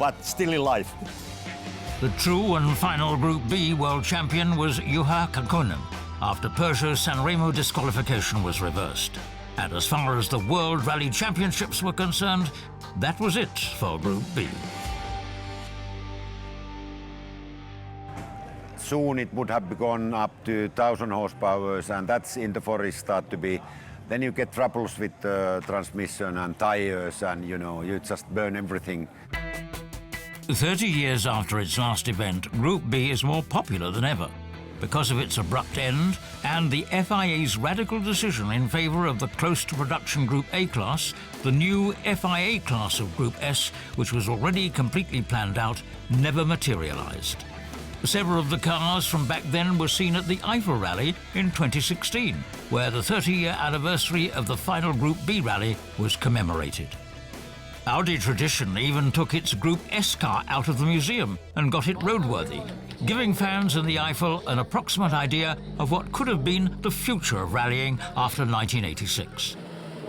but still in life. The true and final Group B world champion was Juha Kakkonen, after Peugeot's Sanremo disqualification was reversed. And as far as the World Rally Championships were concerned, that was it for Group B. Soon it would have gone up to 1,000 horsepower, and that's in the forest start to be. Then you get troubles with the transmission and tires, and you know, you just burn everything. 30 years after its last event, Group B is more popular than ever. Because of its abrupt end and the FIA's radical decision in favour of the close-to-production Group A class, the new FIA class of Group S, which was already completely planned out, never materialised. Several of the cars from back then were seen at the Eifel Rally in 2016, where the 30-year anniversary of the final Group B rally was commemorated. Audi tradition even took its Group S car out of the museum and got it roadworthy, giving fans in the Eifel an approximate idea of what could have been the future of rallying after 1986.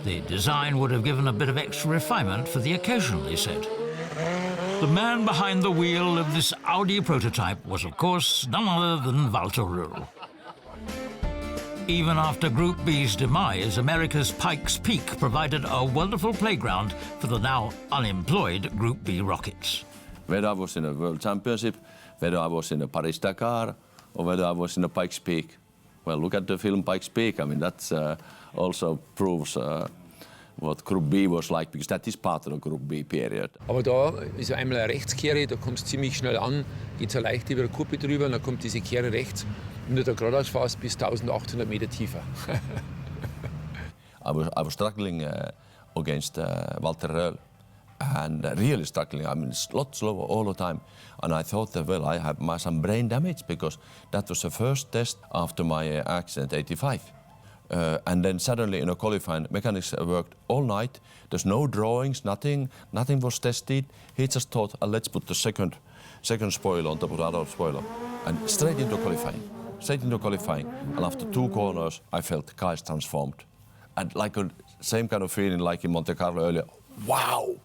The design would have given a bit of extra refinement for the occasion, they said. The man behind the wheel of this Audi prototype was, of course, none other than Walter Röhrl. Even after Group B's demise, America's Pikes Peak provided a wonderful playground for the now unemployed Group B rockets. Whether I was in a World Championship, whether I was in a Paris-Dakar, or whether I was in a Pikes Peak. Well, look at the film Pikes Peak. I mean, that also proves what Group B was like, because that is part of the Group B period. Aber da ist einmal eine Rechtskehre, da kommst du ziemlich schnell an, geht so leicht über die Kuppe drüber und dann kommt diese Kehre rechts. Und wenn du da geradeaus fährst, bis 1800 Meter tiefer. I was struggling against Walter Röhrl, and really struggling. I mean, it's a lot slower all the time. And I thought that, well, I have some brain damage, because that was the first test after my accident, 85. And then suddenly in a qualifying, mechanics worked all night. There's no drawings, nothing was tested. He just thought, let's put the second spoiler on top of the other spoiler. And straight into qualifying. And after 2 corners, I felt the car is transformed. And like a same kind of feeling like in Monte Carlo earlier. Wow,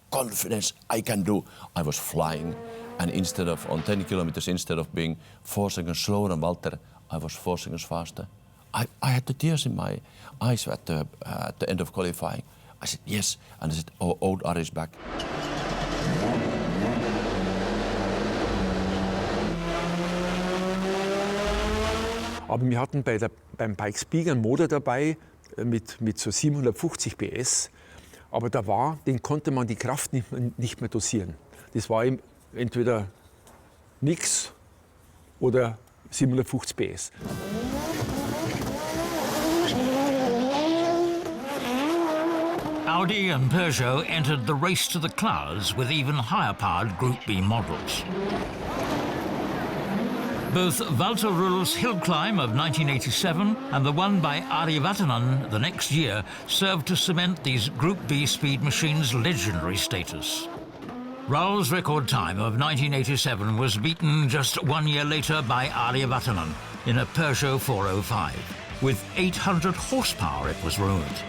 confidence, I can do. I was flying. And instead of, on 10 kilometers, instead of being 4 seconds slower than Walter, I was 4 seconds faster. I had the tears in my eyes at the end of qualifying. I said, yes. And I said, oh, old Ari is back. Aber wir hatten beim Pikes Peak einen Motor dabei mit so 750 PS. Aber den konnte man die Kraft nicht mehr dosieren. Das war entweder nix oder 750 PS. Audi and Peugeot entered the race to the clouds with even higher-powered Group B models. Both Walter Rühl's hill climb of 1987 and the one by Ari Vatanen the next year served to cement these Group B speed machines' legendary status. Rühl's record time of 1987 was beaten just 1 year later by Ari Vatanen in a Peugeot 405. With 800 horsepower, it was rumored.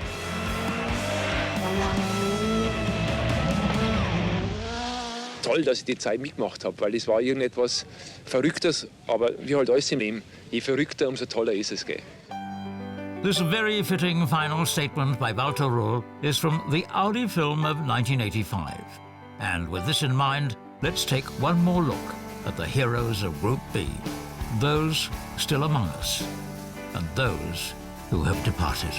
Toll, dass ich die Zeit mitgemacht habe, weil es war irgendetwas Verrücktes, aber wie halt alles im Leben, je verrückter, umso toller ist es, gell? This very fitting final statement by Walter Rühl is from the Audi film of 1985. And with this in mind, let's take one more look at the heroes of Group B, those still among us, and those who have departed.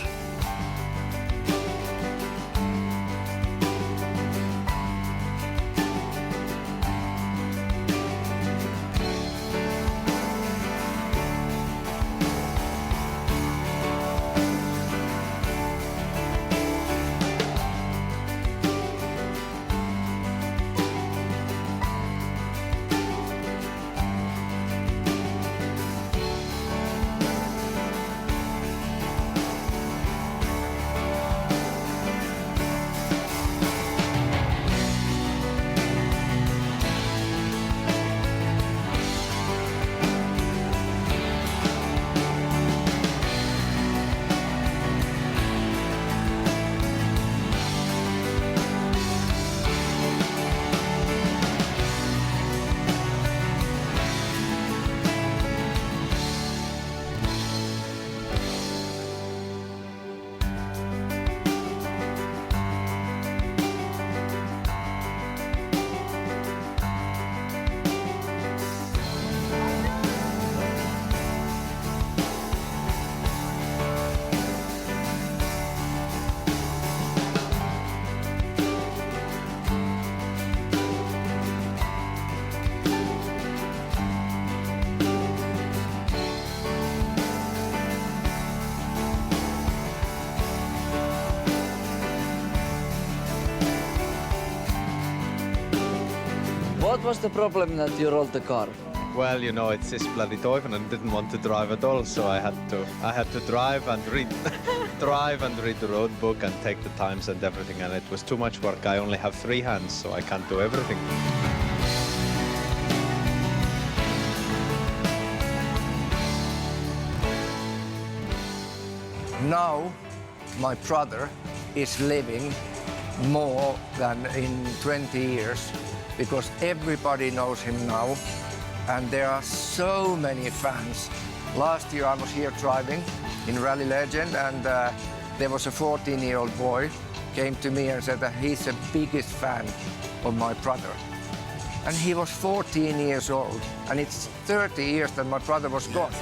What was the problem that you rolled the car? Well, you know, it's this bloody Toivonen didn't want to drive at all, so I had to drive and read the road book and take the times and everything, and it was too much work. I only have 3 hands, so I can't do everything. Now, my brother is living more than in 20 years because everybody knows him now and there are so many fans. Last year I was here driving in Rally Legend and there was a 14-year-old boy came to me and said that he's the biggest fan of my brother. And he was 14 years old and it's 30 years that my brother was gone.